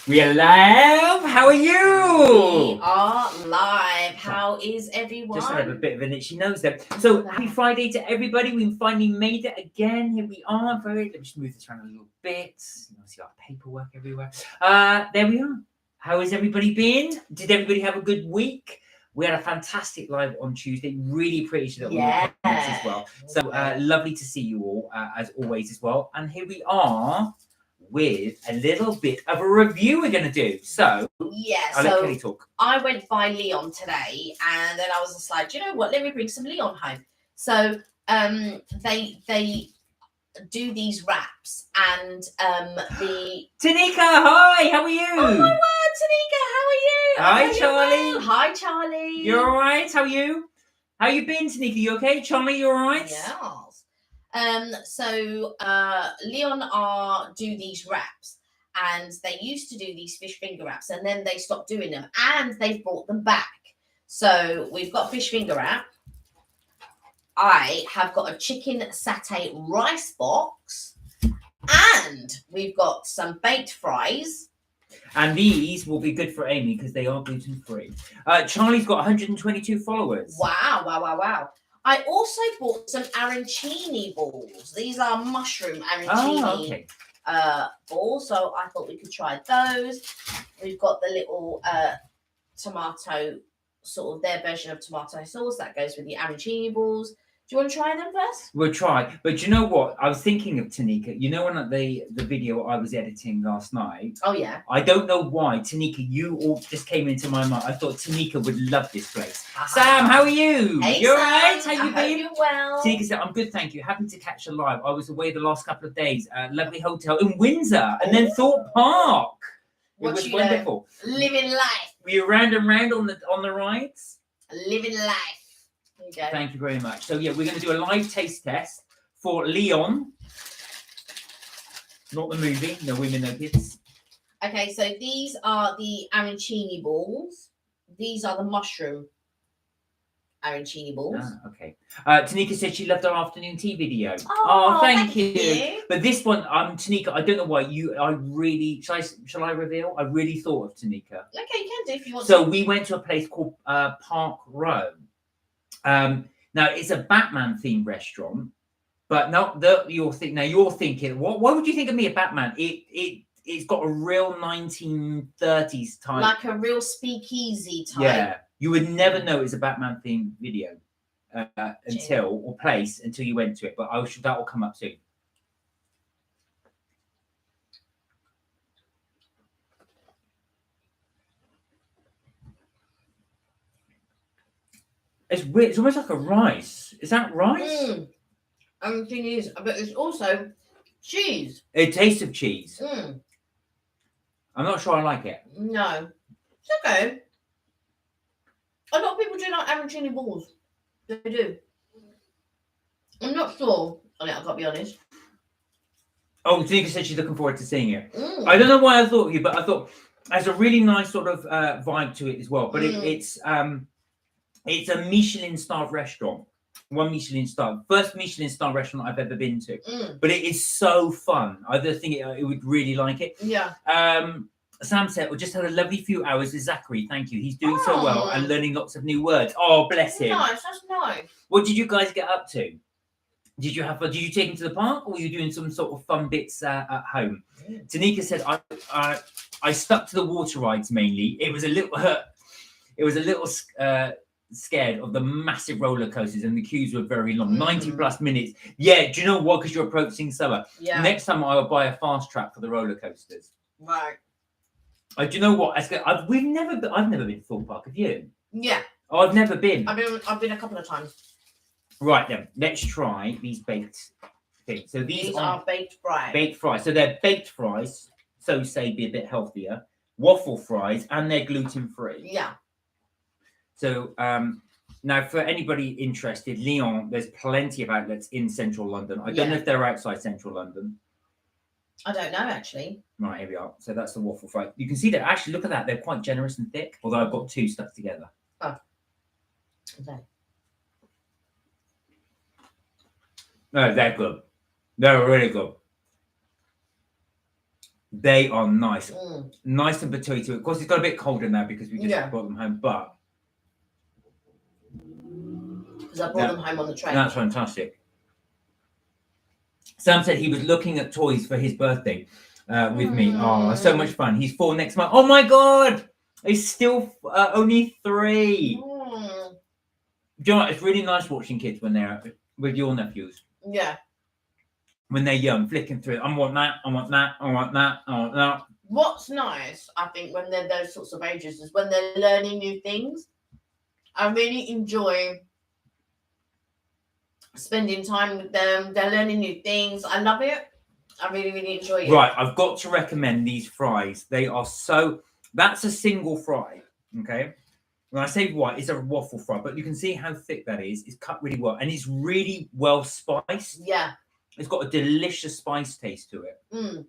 We are live. How are you? We are live. How is everyone? Just have a bit of an itchy nose there. So happy Friday to everybody. We finally made it again. Here we are. Let me just move this around a little bit. You know, see our paperwork everywhere. There we are. How has everybody been? Did everybody have a good week? We had a fantastic live on Tuesday. Really appreciate that we were as well. So lovely to see you all as always as well. And here we are with a little bit of a review we're going to do. So, I'll let Kelly talk. I went by Leon today, and then I was just like, do you know what? Let me bring some Leon home. So, they do these wraps, and the Tanika, hi, how are you? Oh my word, Tanika, how are you? Hi, Charlie. Well. Hi, Charlie. You all right? How are you? How you been, Tanika? You okay? Charlie, you all right? Yes. So Leon do these wraps, and they used to do these fish finger wraps, and then they stopped doing them, and they've brought them back. So we've got fish finger wrap. I have got a chicken satay rice box, and we've got some baked fries. And these will be good for Amy because they are gluten-free. Charlie's got 122 followers. Wow. I also bought some arancini balls. These are mushroom arancini balls, so I thought we could try those. We've got the little tomato, sort of their version of tomato sauce that goes with the arancini balls. Do you want to try them first? We'll try. But you know what? I was thinking of Tanika. You know, on the video I was editing last night. Oh, yeah. I don't know why. Tanika, you all just came into my mind. I thought Tanika would love this place. Sam, how are you? Hey, you all Sam. right? How you been? Hope you're well. Tanika said, I'm good, thank you. Happy to catch a live. I was away the last couple of days. Lovely hotel in Windsor. And then Thorpe Park. It was wonderful. Living life. Were you round and round on the rides? Living life. Okay. Thank you very much. So, yeah, we're going to do a live taste test for Leon. Not the movie. No women, no kids. Okay, so these are the arancini balls. These are the mushroom arancini balls. Okay. Tanika said she loved our afternoon tea video. Oh, thank you. But this one, Tanika, I don't know why shall I reveal? I really thought of Tanika. Okay, you can do if you want So we went to a place called Park Row. Now it's a Batman themed restaurant, but not that you're thinking, why would you think of me a Batman? It's got a real 1930s type, like a real speakeasy type. Yeah, you would never know it's a Batman themed video until you went to it. But that will come up soon. It's weird. It's almost like a rice. Is that rice? And the thing is, but it's also cheese. It tastes of cheese. I'm not sure I like it. No, it's okay. A lot of people do like arancini balls. They do. I'm not sure on it, I've got to be honest. Oh, Tanika said she's looking forward to seeing it. I don't know why I thought of you, but I thought there's a really nice sort of vibe to it as well. But it's a Michelin-starred restaurant. One Michelin-star. First Michelin-star restaurant I've ever been to. But it is so fun. I just think it would really like it. Yeah. Sam said, we just had a lovely few hours with Zachary. Thank you. He's doing so well and learning lots of new words. Oh, bless him. Nice. That's nice. What did you guys get up to? Did you take him to the park, or were you doing some sort of fun bits at home? Tanika said, I stuck to the water rides mainly. It was a little scared of the massive roller coasters, and the queues were very long, 90 plus minutes. Yeah, do you know what? Because you're approaching summer. Yeah. Next time I will buy a fast track for the roller coasters. Right. Do you know what? I've never been to Thorpe Park. Have you? Yeah. Oh, I've never been. I've been a couple of times. Right then, let's try these baked things. So these are baked fries. Baked fries. So they're baked fries. So say be a bit healthier. Waffle fries, and they're gluten free. Yeah. So now, for anybody interested, Lyon, there's plenty of outlets in central London. I don't know if they're outside central London. I don't know, actually. Right, here we are. So that's the waffle fry. You can see that, actually, look at that. They're quite generous and thick, although I've got two stuck together. Oh. Okay. No, they're good. They're really good. They are nice. Mm. Nice and potato. Of course, it's got a bit colder now because we just brought them home, but because I brought them home on the train. That's fantastic. Sam said he was looking at toys for his birthday with me. Oh, so much fun. He's 4 next month. Oh my God. He's still only 3. Mm. Do you know what? It's really nice watching kids when they're with your nephews. Yeah. When they're young, flicking through. I want that. I want that. I want that. I want that. What's nice, I think, when they're those sorts of ages is when they're learning new things. I really enjoy spending time with them. They're learning new things. I love it. I really, really enjoy it. Right, I've got to recommend these fries. They are so... That's a single fry, okay? When I say white, it's a waffle fry, but you can see how thick that is. It's cut really well, and it's really well spiced. Yeah. It's got a delicious spice taste to it. Mm.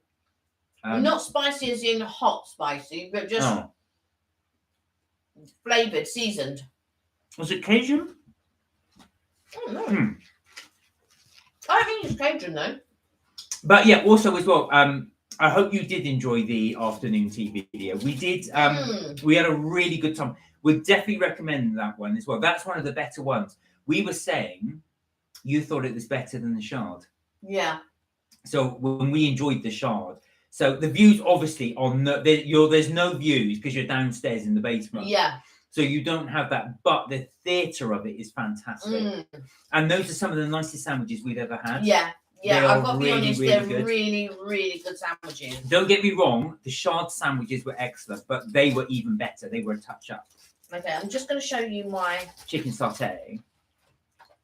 Not spicy as in hot spicy, but just flavoured, seasoned. Was it Cajun? I don't know. I think it's Cajun though. But yeah, also as well, I hope you did enjoy the afternoon tea video. We did. We had a really good time. We'd definitely recommend that one as well. That's one of the better ones. We were saying you thought it was better than the Shard. Yeah. So when we enjoyed the Shard, so the views obviously on there's no views because you're downstairs in the basement. Yeah. So you don't have that, but the theatre of it is fantastic. And those are some of the nicest sandwiches we've ever had. Yeah. Yeah, I've got to be honest, they're good. really, really good sandwiches. Don't get me wrong, the Shard sandwiches were excellent, but they were even better. They were a touch up. Okay, I'm just going to show you my chicken satay.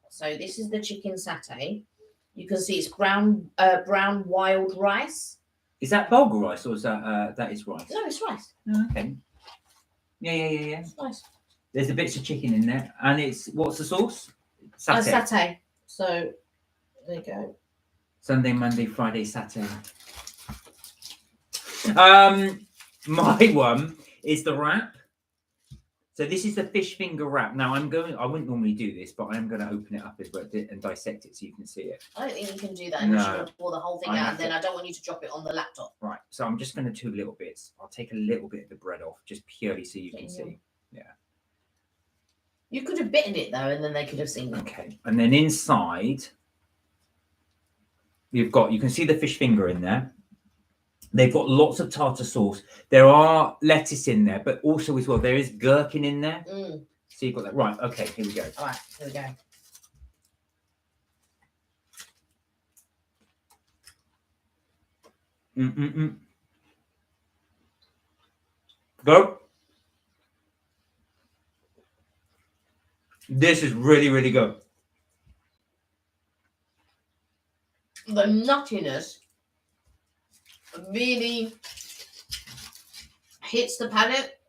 So this is the chicken satay. You can see it's brown wild rice. Is that bulgur rice or is that is rice? No, it's rice. Oh, okay. Yeah. It's nice. There's the bits of chicken in there, and it's what's the sauce? Satay. Satay. So there you go. Sunday, Monday, Friday, Saturday. My one is the wrap. So this is the fish finger wrap. Now I wouldn't normally do this, but I am going to open it up as well and dissect it so you can see it. I don't think you can do that unless you want to pour the whole thing out, and then I don't want you to drop it on the laptop. Right. So I'm just going to do little bits. I'll take a little bit of the bread off, just purely so you can see. Yeah. You could have bitten it though, and then they could have seen it. Okay. And then inside, you can see the fish finger in there. They've got lots of tartar sauce. There are lettuce in there, but also as well, there is gherkin in there. So you've got that. Right. Okay. Here we go. All right. Here we go. Go. This is really, really good. The nuttiness really hits the palate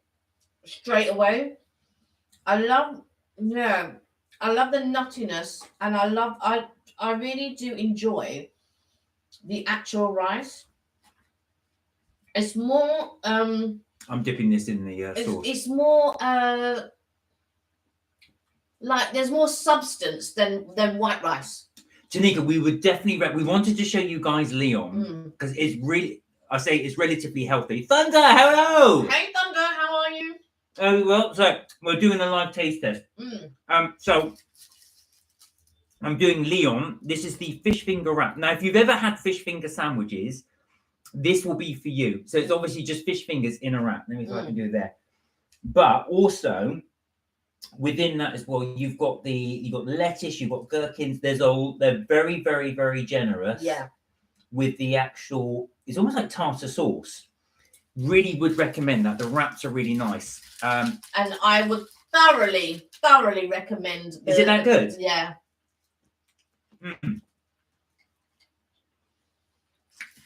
straight away. I love the nuttiness, and I really do enjoy the actual rice. It's more I'm dipping this in the sauce. It's more like there's more substance than white rice. Janika, we would definitely we wanted to show you guys Leon because it's really, I say it's relatively healthy. Thunder, hello. Hey Thunder, how are you? Oh well, so we're doing a live taste test. So I'm doing Leon. This is the fish finger wrap. Now, if you've ever had fish finger sandwiches, this will be for you. So it's obviously just fish fingers in a wrap. Let me see what I can do there. But also within that as well, you've got lettuce, you've got gherkins. They're very, very, very generous. Yeah. With the actual, it's almost like tartar sauce. Really would recommend that. The wraps are really nice. And I would thoroughly recommend. Is it that good? Yeah.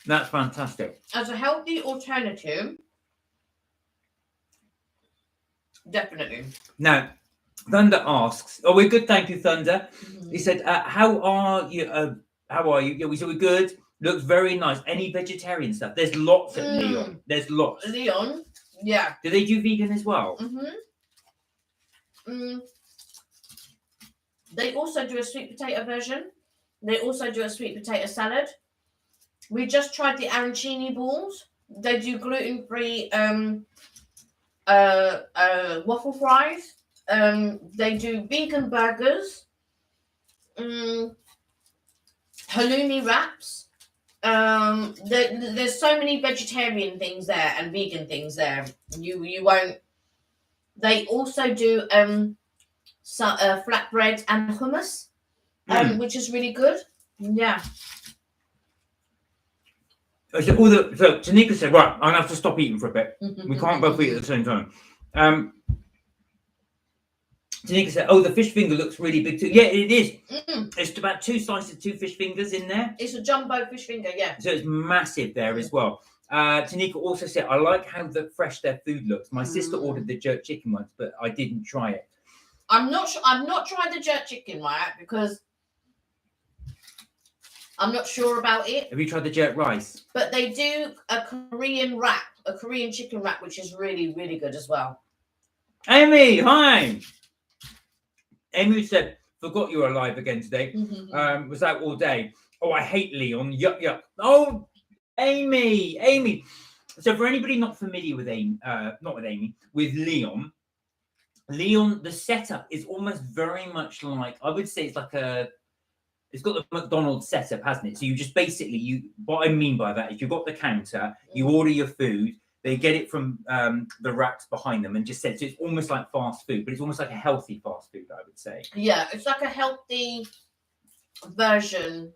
That's fantastic. As a healthy alternative, definitely. Now, Thunder asks, "Oh, we're good, thank you, Thunder." He said, "How are you? How are you?" Yeah, we said we're good. Looks very nice. Any vegetarian stuff? There's lots at Leon. There's lots. Leon, yeah. Do they do vegan as well? They also do a sweet potato version. They also do a sweet potato salad. We just tried the arancini balls. They do gluten-free waffle fries. They do vegan burgers. Halloumi wraps. There's so many vegetarian things there and vegan things there. You won't. They also do flatbread and hummus, which is really good. Yeah. So Tanika said, right, I'm gonna have to stop eating for a bit. We can't both eat at the same time. Tanika said, oh, the fish finger looks really big too. Yeah, it is. It's about 2 slices, 2 fish fingers in there. It's a jumbo fish finger, yeah. So it's massive there as well. Tanika also said, I like how fresh their food looks. My sister ordered the jerk chicken once, but I didn't try it. I'm not sure. I've not tried the jerk chicken, right? Because I'm not sure about it. Have you tried the jerk rice? But they do a Korean wrap, a Korean chicken wrap, which is really, really good as well. Amy, hi. Amy said, forgot you were alive again today. Was out all day. Oh, I hate Leon. Yuck, yuck. Oh, Amy. So for anybody not familiar with with Leon, the setup is almost very much like, I would say it's like it's got the McDonald's setup, hasn't it? So you just basically, what I mean by that is you've got the counter, you order your food, they get it from the racks behind them and just said, so it's almost like fast food, but it's almost like a healthy fast food, I would say. Yeah, it's like a healthy version.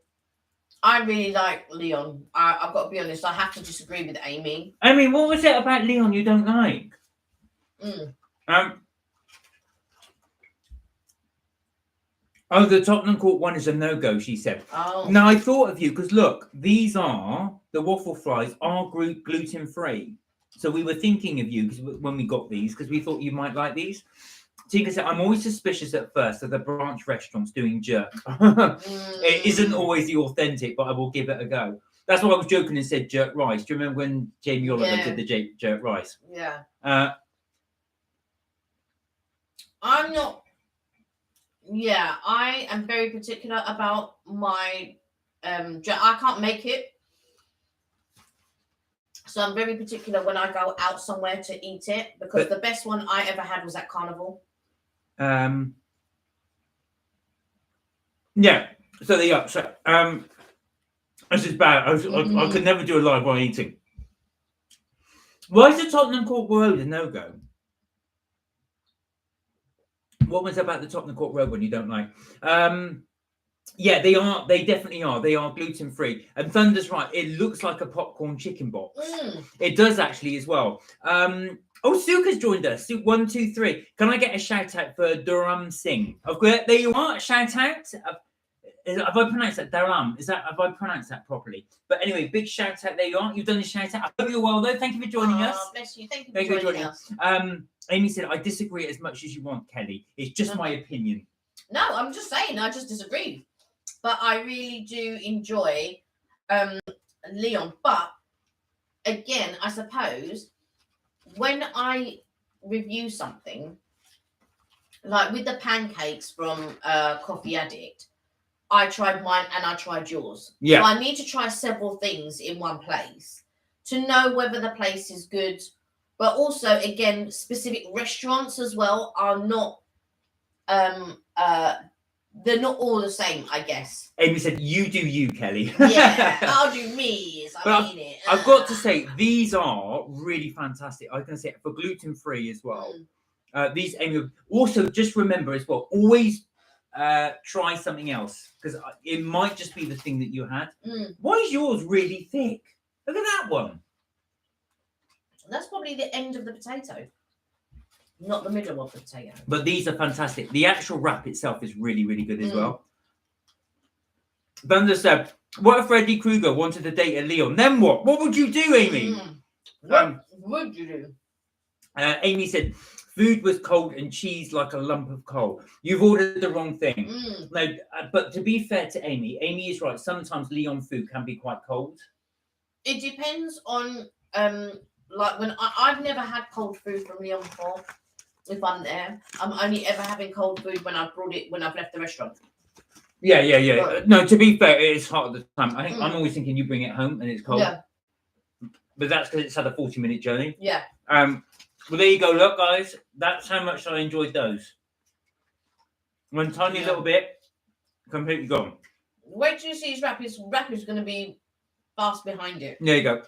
I really like Leon. I've got to be honest, I have to disagree with Amy. Amy, what was it about Leon you don't like? Oh, the Tottenham Court one is a no-go, she said. Oh. Now, I thought of you, because look, the waffle fries are gluten-free. So we were thinking of you when we got these, because we thought you might like these. Tika said, I'm always suspicious at first of the brunch restaurants doing jerk. It isn't always the authentic, but I will give it a go. That's why I was joking and said jerk rice. Do you remember when Jamie Oliver did the jerk rice? Yeah. I'm not... Yeah, I am very particular about my I can't make it. So I'm very particular when I go out somewhere to eat it, because the best one I ever had was at Carnival. Yeah. So there you are. So this is bad. I could never do a live while eating. Why is the Tottenham Court Road a no-go? What was about the Tottenham Court Road one you don't like? Yeah, they are. They definitely are. They are gluten-free. And Thunder's right. It looks like a popcorn chicken box. It does actually as well. Oh, Suka's joined us. 1, 2, 3. Can I get a shout out for Durham Singh? There you are. Shout out. Have I pronounced that? Durham. Have I pronounced that properly? But anyway, big shout out. There you are. You've done the shout out. I hope you're well though. Thank you for joining us. Bless you. Thank you for joining us. Amy said, I disagree as much as you want, Kelly. It's just my opinion. No, I'm just saying, I just disagree. But I really do enjoy Leon. But again, I suppose when I review something, like with the pancakes from Coffee Addict, I tried mine and I tried yours. Yeah. So I need to try several things in one place to know whether the place is good. But also, again, specific restaurants as well are not, they're not all the same, I guess. Amy said, you do you, Kelly. Yeah, I'll do me. I mean it. I've got to say, these are really fantastic. I was going to say, for gluten-free as well. These, Amy, also just remember as well, always try something else, because it might just be the thing that you had. Why is yours really thick? Look at that one. That's probably the end of the potato, not the middle of the potato. But these are fantastic. The actual wrap itself is really, really good as well. Thunder said, what if Freddy Krueger wanted to date a Leon? Then what? What would you do, Amy? What would you do? Amy said, food was cold and cheese like a lump of coal. You've ordered the wrong thing. No, but to be fair to Amy is right. Sometimes Leon food can be quite cold. It depends on... like when I've never had cold food from Leon before. If I'm there, I'm only ever having cold food when I've brought it when I've left the restaurant. Yeah. No, to be fair, it's hot at the time. I think I'm always thinking you bring it home and it's cold. but that's because it's had a 40-minute journey. Yeah. Well, there you go. Look, guys, that's how much I enjoyed those. One tiny little bit, completely gone. Wait till you see his wrap. His wrap is going to be fast behind it. There you go.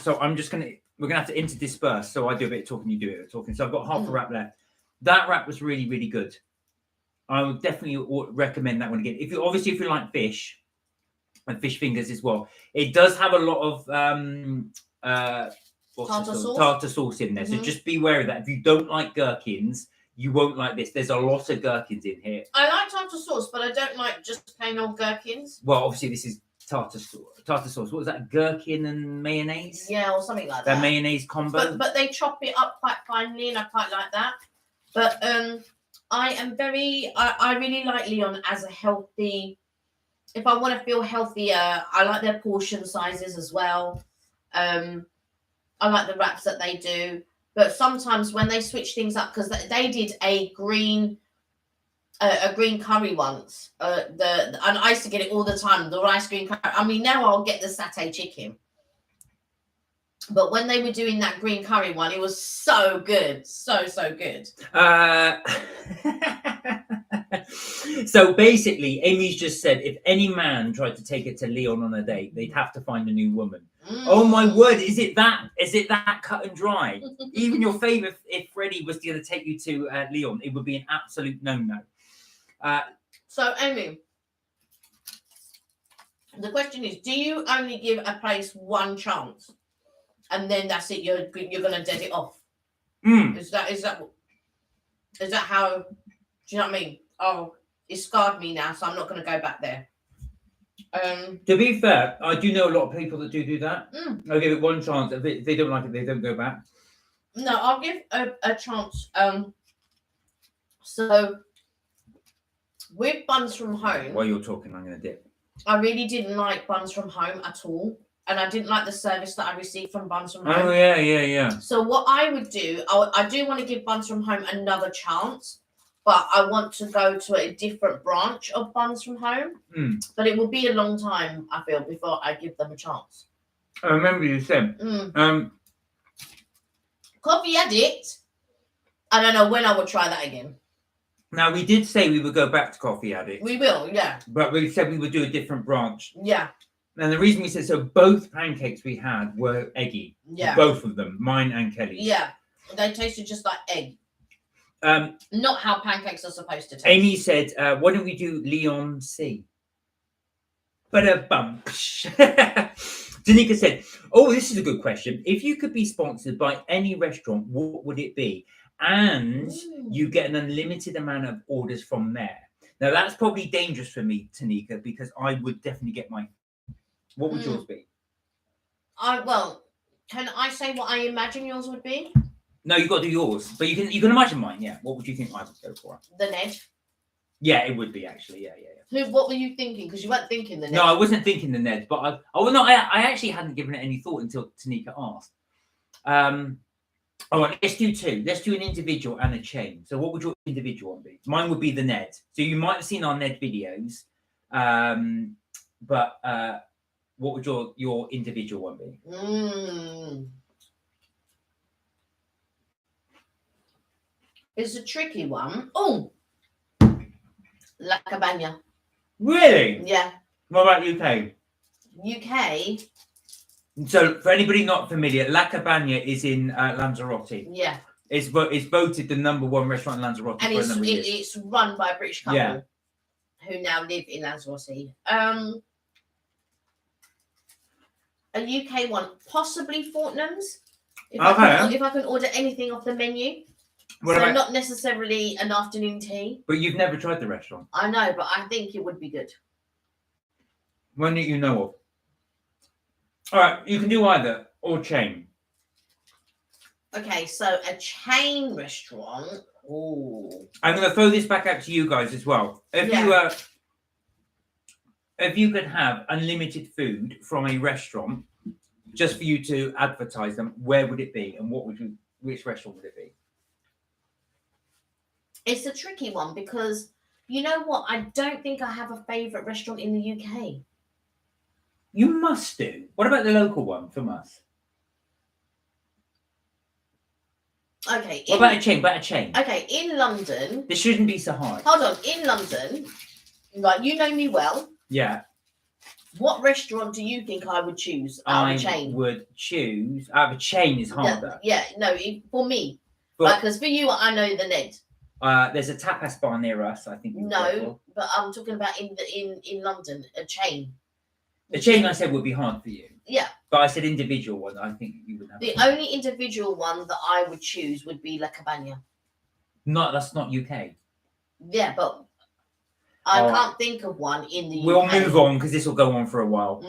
So we're gonna have to interdisperse. So I do a bit of talking, you do a bit of talking. So I've got half a wrap left. That wrap was really, really good. I would definitely recommend that one again. If you like fish and fish fingers as well, it does have a lot of tartar sauce in there. So just be aware of that. If you don't like gherkins, you won't like this. There's a lot of gherkins in here. I like tartar sauce, but I don't like just plain old gherkins. Well, obviously this is tartar sauce. What was that? Gherkin and mayonnaise? Yeah, or something like that. That mayonnaise combo. But they chop it up quite finely, and I quite like that. But I really like Leon as a healthy. If I want to feel healthier, I like their portion sizes as well. I like the wraps that they do. But sometimes when they switch things up, because they did a green curry once. And I used to get it all the time, the rice green curry. I mean, now I'll get the satay chicken. But when they were doing that green curry one, it was so good. So good. So basically, Amy's just said if any man tried to take it to Leon on a date, they'd have to find a new woman. Oh my word, is it that cut and dry? Even your favourite, if Freddie was going to take you to Leon, it would be an absolute no-no. So Amy, the question is, do you only give a place one chance and then that's it, you're gonna dead it off? Is that how, do you know what I mean? Oh, it scarred me now, so I'm not gonna go back there. To be fair, I do know a lot of people that do that. I'll give it one chance. If they don't like it, they don't go back. No, I'll give a chance. So with Buns from Home. While you're talking, I'm going to dip. I really didn't like Buns from Home at all. And I didn't like the service that I received from Buns from Home. Oh, yeah. So what I would do, I do want to give Buns from Home another chance. But I want to go to a different branch of Buns from Home. But it will be a long time, I feel, before I give them a chance. I remember you said. Coffee Addict. I don't know when I will try that again. Now, we did say we would go back to Coffee Addict. We will, yeah. But we said we would do a different branch. Yeah. And the reason we said so, both pancakes we had were eggy. Yeah. Both of them, mine and Kelly's. Yeah. They tasted just like egg. Not how pancakes are supposed to taste. Amy said, why don't we do Leon C? Ba-da-bum. Danica said, oh, this is a good question. If you could be sponsored by any restaurant, what would it be? And you get an unlimited amount of orders from there. Now, that's probably dangerous for me, Tanika, because I would definitely get mine. What would yours be? Well, can I say what I imagine yours would be? No, you've got to do yours. But you can imagine mine, yeah. What would you think I would go for? The Ned. Yeah, it would be, actually. Yeah. What were you thinking? Because you weren't thinking the Ned. No, I wasn't thinking the Ned, but I actually hadn't given it any thought until Tanika asked. All right, let's do two. Let's do an individual and a chain. So what would your individual one be? Mine would be the Ned. So you might have seen our Ned videos. But what would your individual one be? It's a tricky one. Oh, La Cabana. Really? Yeah. What about UK? UK. So for anybody not familiar, La Cabana is in Lanzarote. Yeah. It's voted the #1 restaurant in Lanzarote and for a number of years. It's run by a British couple who now live in Lanzarote. A UK one, possibly Fortnum's. If I can order anything off the menu. Not necessarily an afternoon tea. But you've never tried the restaurant. I know, but I think it would be good. One that you know of. All right, you can do either or chain. Okay, so a chain restaurant. Oh. I'm going to throw this back out to you guys as well. If you could have unlimited food from a restaurant, just for you to advertise them, where would it be, and which restaurant would it be? It's a tricky one because you know what? I don't think I have a favourite restaurant in the UK. You must do. What about the local one from us? Okay. What about a chain? What about a chain? Okay, in London. This shouldn't be so hard. Hold on. In London, like you know me well. Yeah. What restaurant do you think I would choose out of a chain? I would choose out of a chain is harder. For me. But because for you, I know the Ned. There's a tapas bar near us. I think. No, but I'm talking about in London, a chain. The chain I said would be hard for you. Yeah. But I said individual one. I think you would have. The only individual one that I would choose would be La Cabana. No, that's not UK. Yeah, but I can't think of one in the UK. We'll move on because this will go on for a while.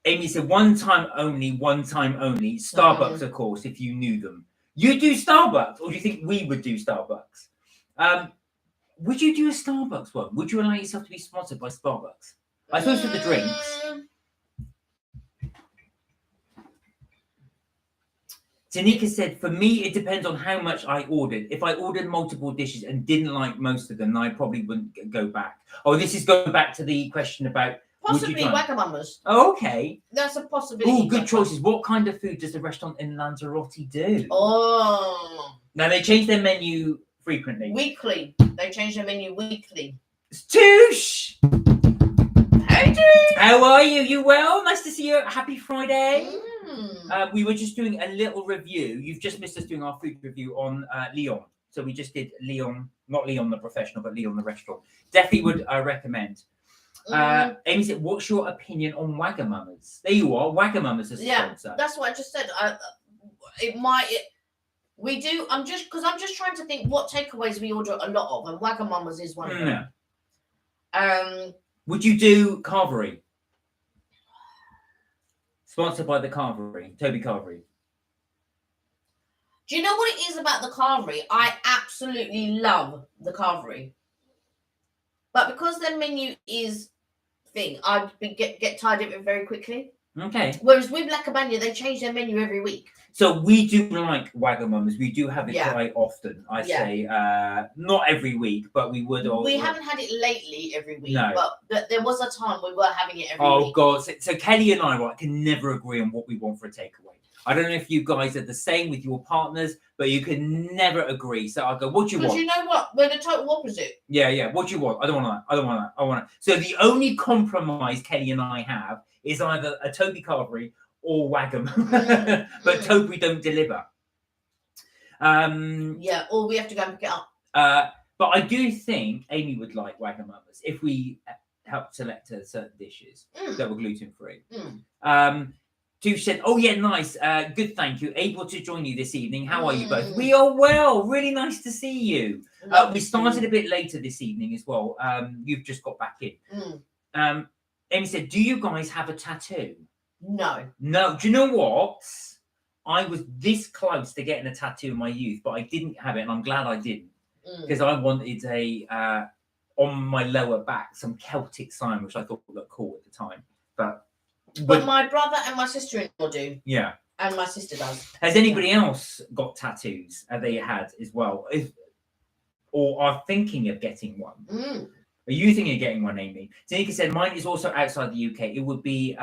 Amy said one time only. Starbucks, of course, if you knew them. You do Starbucks, or do you think we would do Starbucks? Would you do a Starbucks one? Would you allow yourself to be sponsored by Starbucks? I suppose for the drinks. Tanika said, for me, it depends on how much I ordered. If I ordered multiple dishes and didn't like most of them, I probably wouldn't go back. Oh, this is going back to the question about... Possibly Wagamamas. Oh, okay. That's a possibility. Oh, good choices. What kind of food does the restaurant in Lanzarote do? Oh. Now, they change their menu frequently. Weekly. They change their menu weekly. Stoosh! Hey, dude! How are you? You well? Nice to see you. Happy Friday. We were just doing a little review. You've just missed us doing our food review on Leon. So we just did Leon, not Leon the professional, but Leon the restaurant. Definitely would recommend. Amy said, what's your opinion on Wagamamas? There you are. Wagamamas is a sponsor. That's what I just said. We do. I'm just trying to think what takeaways we order a lot of, and Wagamamas is one of them. Would you do Carvery? Sponsored by the Carvery, Toby Carvery. Do you know what it is about the Carvery? I absolutely love the Carvery. But because their menu is I'd get tired of it very quickly. Okay. Whereas with La Cabana, they change their menu every week. So we do like Wagamamas. We do have it quite often. I say not every week, but we would. We haven't had it lately every week, but there was a time we were having it every week. Oh God! So Kelly and I can never agree on what we want for a takeaway. I don't know if you guys are the same with your partners, but you can never agree. So I go, what do you want? Because you know what? We're the total opposite. Yeah. What do you want? I don't want that. I want that. So the only compromise Kelly and I have is either a Toby Carvery or Wagam. But Toby don't deliver. Or we have to go and pick it up. But I do think Amy would like Wagamamas if we help select her certain dishes that were gluten-free. Touche said, oh yeah, nice. Good, thank you. Able to join you this evening. How are you both? We are well. Really nice to see you. We started a bit later this evening as well. You've just got back in. Amy said, do you guys have a tattoo? No. Do you know what? I was this close to getting a tattoo in my youth, but I didn't have it, and I'm glad I didn't. Because I wanted on my lower back, some Celtic sign, which I thought looked cool at the time. But my brother and my sister-in-law do. Yeah. And my sister does. Has anybody else got tattoos they had as well? Or are thinking of getting one? Are you thinking of getting one, Amy? Tanika said, mine is also outside the UK. It would be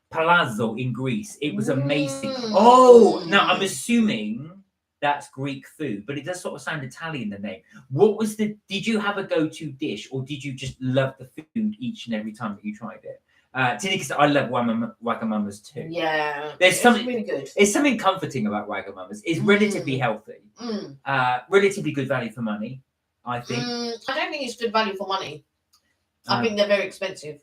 Palazzo in Greece. It was amazing. Oh, now I'm assuming that's Greek food, but it does sort of sound Italian, the name. Did you have a go-to dish, or did you just love the food each and every time that you tried it? Tanika said, I love Wagamamas too. Yeah. It's something really good. It's something comforting about Wagamamas. It's relatively healthy. Relatively good value for money, I think. I don't think it's good value for money. I think they're very expensive.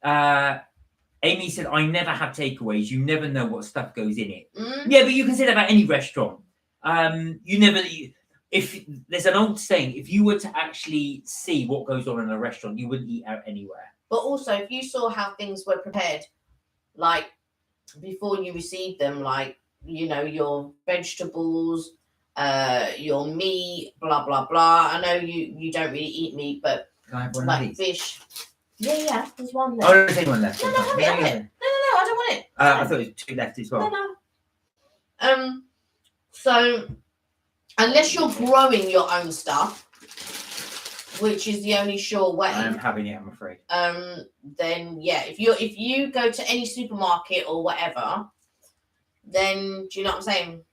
Amy said, I never have takeaways. You never know what stuff goes in it. Yeah, but you can say that about any restaurant. If there's an old saying, if you were to actually see what goes on in a restaurant, you wouldn't eat out anywhere. But also, if you saw how things were prepared, like before you received them, like, your vegetables, your meat, blah, blah, blah. I know you don't really eat meat, but can I have one like of these? Fish. Yeah, there's one left. Oh, there's one left. No, have it. No, I don't want it. I thought it was two left as well. No. So, unless you're growing your own stuff, which is the only sure way. I'm having it, I'm afraid. Then yeah, if you go to any supermarket or whatever, then do you know what I'm saying?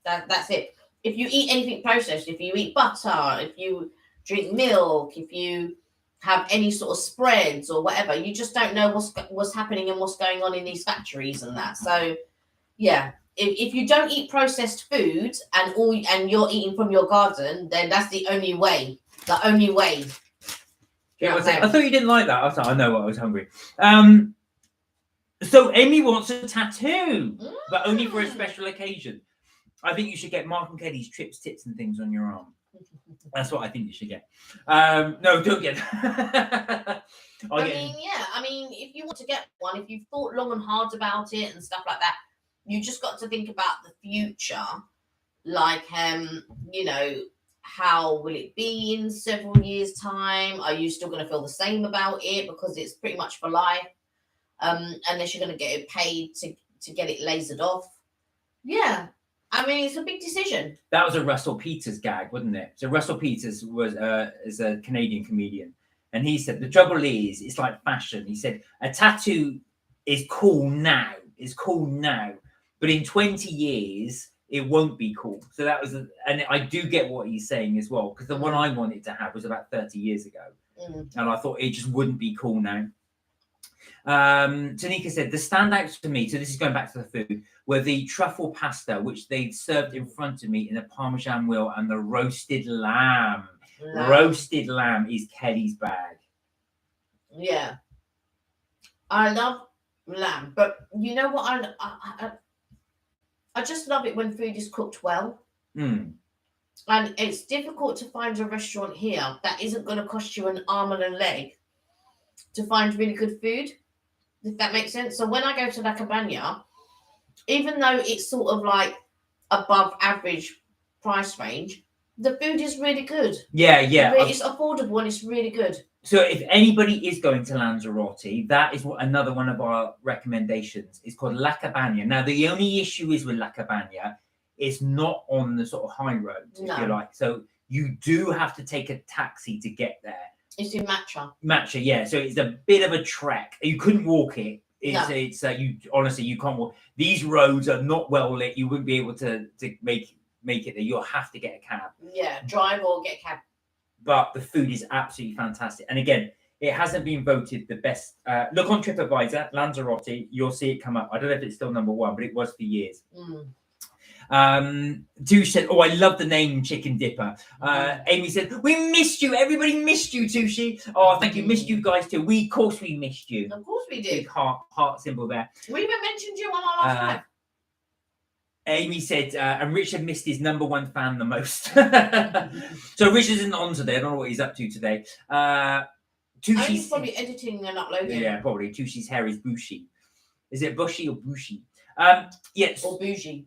That's it. If you eat anything processed, if you eat butter, if you drink milk, if you have any sort of spreads or whatever, you just don't know what's happening and what's going on in these factories and that. So yeah, if you don't eat processed foods and you're eating from your garden, then that's the only way. The only way. Yeah, I thought you didn't like that. I was like, I know, I was hungry. So Amy wants a tattoo, but only for a special occasion. I think you should get Mark and Kelly's trips, tips, and things on your arm. That's what I think you should get. No, don't get that. I mean, if you want to get one, if you've thought long and hard about it and stuff like that, you just got to think about the future. Like, you know, how will it be in several years' time? Are you still going to feel the same about it? Because it's pretty much for life. Unless you're going to get it paid to get it lasered off. Yeah. I mean, it's a big decision. That was a Russell Peters gag, wasn't it? So Russell Peters is a Canadian comedian. And he said, the trouble is, it's like fashion. He said, a tattoo is cool now. It's cool now. But in 20 years, it won't be cool. So that was, and I do get what he's saying as well. Because the one I wanted to have was about 30 years ago. And I thought it just wouldn't be cool now. Tanika said the standouts for me, so this is going back to the food, were the truffle pasta, which they served in front of me in a Parmesan wheel, and the roasted lamb. Roasted lamb is Kelly's bag. Yeah, I love lamb, but you know what? I just love it when food is cooked well. And it's difficult to find a restaurant here that isn't going to cost you an arm and a leg to find really good food. If that makes sense. So when I go to La Cabana, even though it's sort of like above average price range, the food is really good. Yeah. It's affordable and it's really good. So if anybody is going to Lanzarote, that is what another one of our recommendations is called La Cabana. Now, the only issue is with La Cabana, it's not on the sort of high road, if you like. So you do have to take a taxi to get there. It's in Matcha. Matcha, yeah. So it's a bit of a trek. You couldn't walk it. It's you honestly you can't walk. These roads are not well lit. You wouldn't be able to make it there. You'll have to get a cab. Yeah, drive or get a cab. But the food is absolutely fantastic. And again, it hasn't been voted the best. Look on TripAdvisor, Lanzarote. You'll see it come up. I don't know if it's still number one, but it was for years. Touche said, oh, I love the name Chicken Dipper. Amy said, we missed you. Everybody missed you, Touche. Oh, thank you. Missed you guys too. Of course we missed you. Of course we did. Big heart symbol there. We even mentioned you on our last live. Amy said, and Richard missed his number one fan the most. So Richard isn't on today. I don't know what he's up to today. He's probably editing and uploading. Yeah, probably. Tushi's hair is bushy. Is it bushy or bushy? Yes. Or bougie.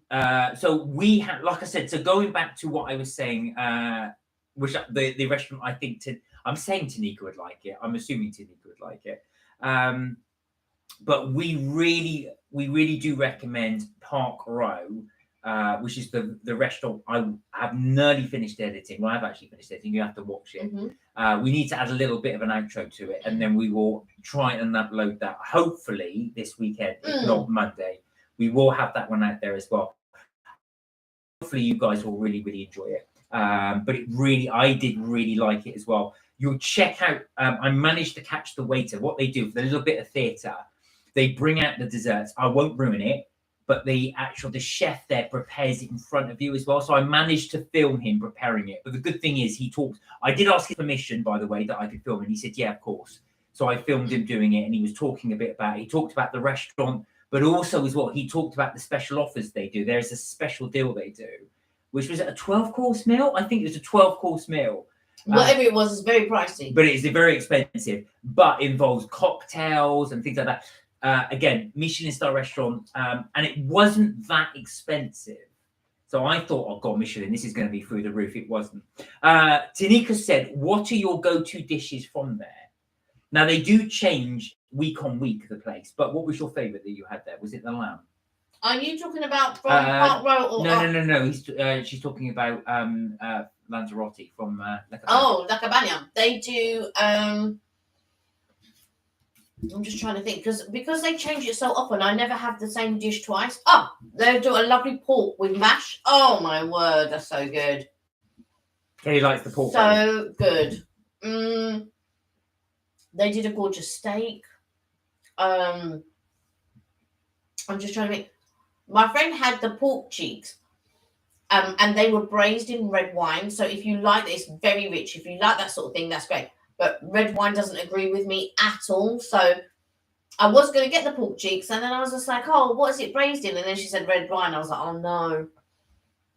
So we have, like I said, so going back to what I was saying, which the restaurant, I think, I'm saying Tanika would like it. I'm assuming Tanika would like it. But we really do recommend Park Row, which is the restaurant. I have nearly finished editing. Well, I've actually finished editing. You have to watch it. We need to add a little bit of an outro to it, and then we will try and upload that hopefully this weekend, if not Monday. We will have that one out there as well. Hopefully you guys will really enjoy it. But I did really like it as well. You'll check out, I managed to catch the waiter. What they do for the little bit of theatre, they bring out the desserts. I won't ruin it, but the chef there prepares it in front of you as well. So I managed to film him preparing it. But the good thing is I did ask his permission, by the way, that I could film, and he said, yeah, of course. So I filmed him doing it, and he was talking a bit about it. He talked about the restaurant, but also as well, he talked about the special offers they do. There's a special deal they do, which was a 12-course meal. I think it was a 12-course meal. Whatever it was, it's very pricey. But it's very expensive, but involves cocktails and things like that. Again, Michelin star restaurant, and it wasn't that expensive. So I thought, oh God, Michelin, this is going to be through the roof. It wasn't. Tanika said, what are your go-to dishes from there? Now, they do change week on week, the place, but what was your favourite that you had there? Was it the lamb? Are you talking about from Park Row or No. She's talking about Lanzarote from La Cabana. Oh, La Cabana. They do I'm just trying to think because they change it so often. I never have the same dish twice. Oh, they do a lovely pork with mash. Oh my word, that's so good. Kelly likes the pork belly. So good. They did a gorgeous steak. I'm just trying to think. My friend had the pork cheeks. And they were braised in red wine. So if you like this, very rich. If you like that sort of thing, that's great. But red wine doesn't agree with me at all. So I was going to get the pork cheeks, and then I was just like, "Oh, what is it braised in?" And then she said red wine. I was like, "Oh no."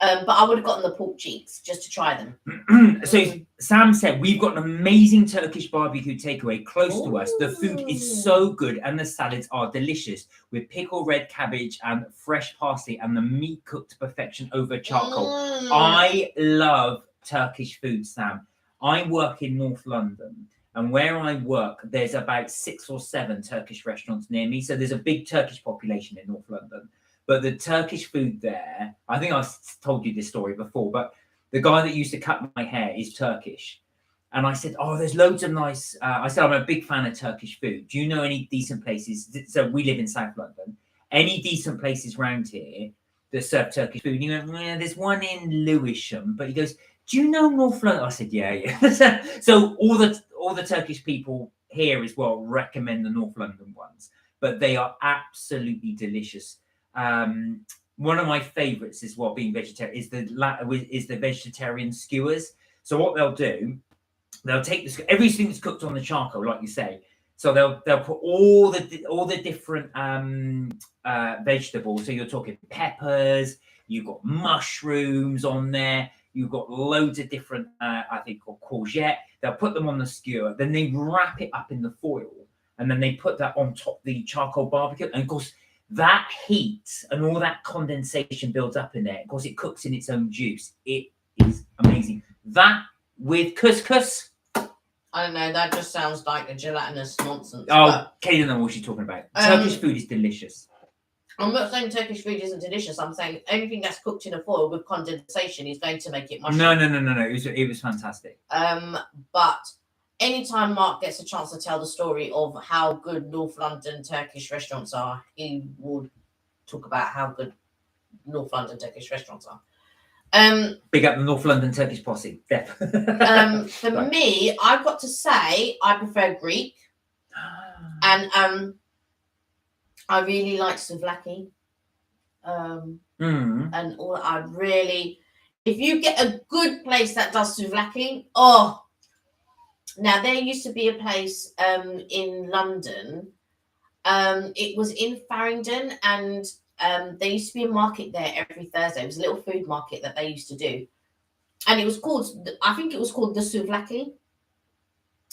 But I would have gotten the pork cheeks just to try them. So Sam said we've got an amazing Turkish barbecue takeaway close to us. The food is so good and the salads are delicious with pickled red cabbage and fresh parsley and the meat cooked to perfection over charcoal. I love Turkish food, Sam. I work in North London, and where I work, there's about 6 or 7 Turkish restaurants near me. So there's a big Turkish population in North London. But the Turkish food there, I think I've told you this story before, but the guy that used to cut my hair is Turkish. And I said, oh, there's loads of nice, I said, I'm a big fan of Turkish food. Do you know any decent places? So we live in South London. Any decent places around here that serve Turkish food? And he went, yeah, there's one in Lewisham. But he goes, do you know North London? I said, yeah. So all the Turkish people here as well recommend the North London ones. But they are absolutely delicious. One of my favorites as well, being vegetarian, is the vegetarian skewers. So what they'll do, they'll take everything that's cooked on the charcoal, like you say. So they'll put all the different vegetables. So you're talking peppers, you've got mushrooms on there, you've got loads of different I think called courgette. They'll put them on the skewer, then they wrap it up in the foil, and then they put that on top of the charcoal barbecue. And of course, that heat and all that condensation builds up in there. Of course, it cooks in its own juice. It is amazing. That with couscous. I don't know. That just sounds like a gelatinous nonsense. Oh, Katie doesn't know what she's talking about. Turkish food is delicious. I'm not saying Turkish food isn't delicious. I'm saying anything that's cooked in a foil with condensation is going to make it mushroom. No. It was fantastic. But anytime Mark gets a chance to tell the story of how good North London Turkish restaurants are, he would talk about how good North London Turkish restaurants are. Big up the North London Turkish posse. For me, I've got to say I prefer Greek, and I really like souvlaki. And all I really, if you get a good place that does souvlaki, oh. Now, there used to be a place in London. It was in Farringdon, and there used to be a market there every Thursday. It was a little food market that they used to do. And it was called, I think it was called the Souvlaki.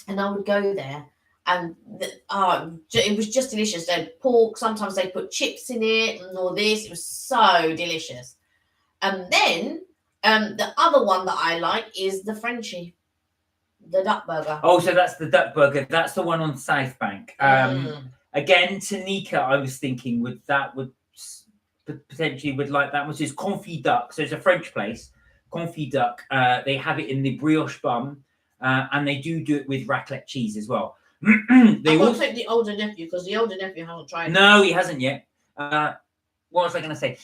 And I would go there, and it was just delicious. They had pork, sometimes they put chips in it and all this. It was so delicious. And then the other one that I like is the Frenchie. The duck burger. Oh, so that's the duck burger. That's the one on South Bank. Again, Tanika, I was thinking would potentially like that, which is confit duck. So it's a French place, confit duck. They have it in the brioche bun, and they do it with raclette cheese as well. They will take the older nephew because the older nephew hasn't tried it. No, he hasn't yet. What was I going to say?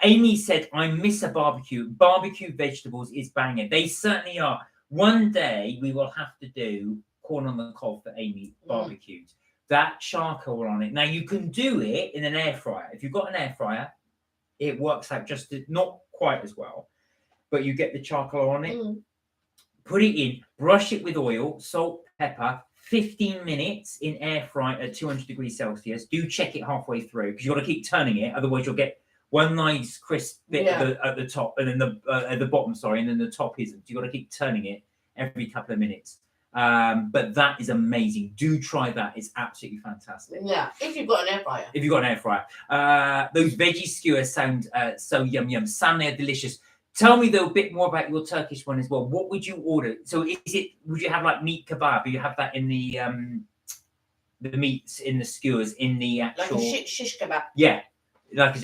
Amy said, I miss a barbecue. Barbecue vegetables is banging. They certainly are. One day we will have to do corn on the cob for Amy barbecued. That charcoal on it. Now you can do it in an air fryer. If you've got an air fryer, it works out just not quite as well, but you get the charcoal on it. Put it in, brush it with oil, salt, pepper. 15 minutes in air fry at 200 degrees Celsius. Do check it halfway through because you've got to keep turning it, otherwise you'll get one nice crisp bit at the top, and then at the bottom, and then the top isn't. You've got to keep turning it every couple of minutes. But that is amazing. Do try that. It's absolutely fantastic. Yeah, if you've got an air fryer. If you've got an air fryer. Those veggie skewers sound so yum. Sam, they're delicious. Tell me though a bit more about your Turkish one as well. What would you order? So would you have like meat kebab? Do you have that in the meats in the skewers in the actual like a shish kebab? Yeah, like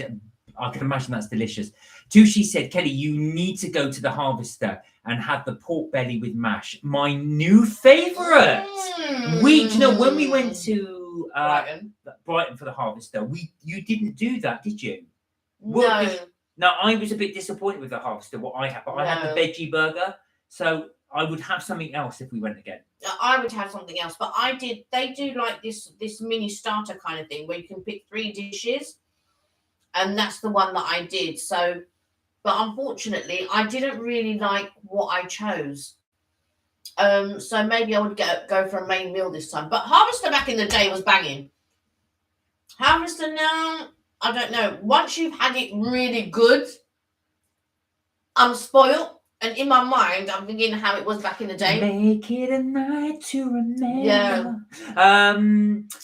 I can imagine that's delicious. Tushi said, Kelly, you need to go to the Harvester and have the pork belly with mash. My new favourite. You know, when we went to to Brighton. for the harvester. You didn't do that, did you? No. Now, I was a bit disappointed with the harvester, what I had, but I had the veggie burger, so I would have something else if we went again. I would have something else, but they do like this mini starter kind of thing where you can pick 3 dishes, and that's the one that I did. So, but unfortunately, I didn't really like what I chose. So maybe I would go for a main meal this time. But harvester back in the day was banging. Harvester now, I don't know. Once you've had it really good, I'm spoiled. And in my mind, I'm thinking how it was back in the day. Make it a night to remember. Yeah.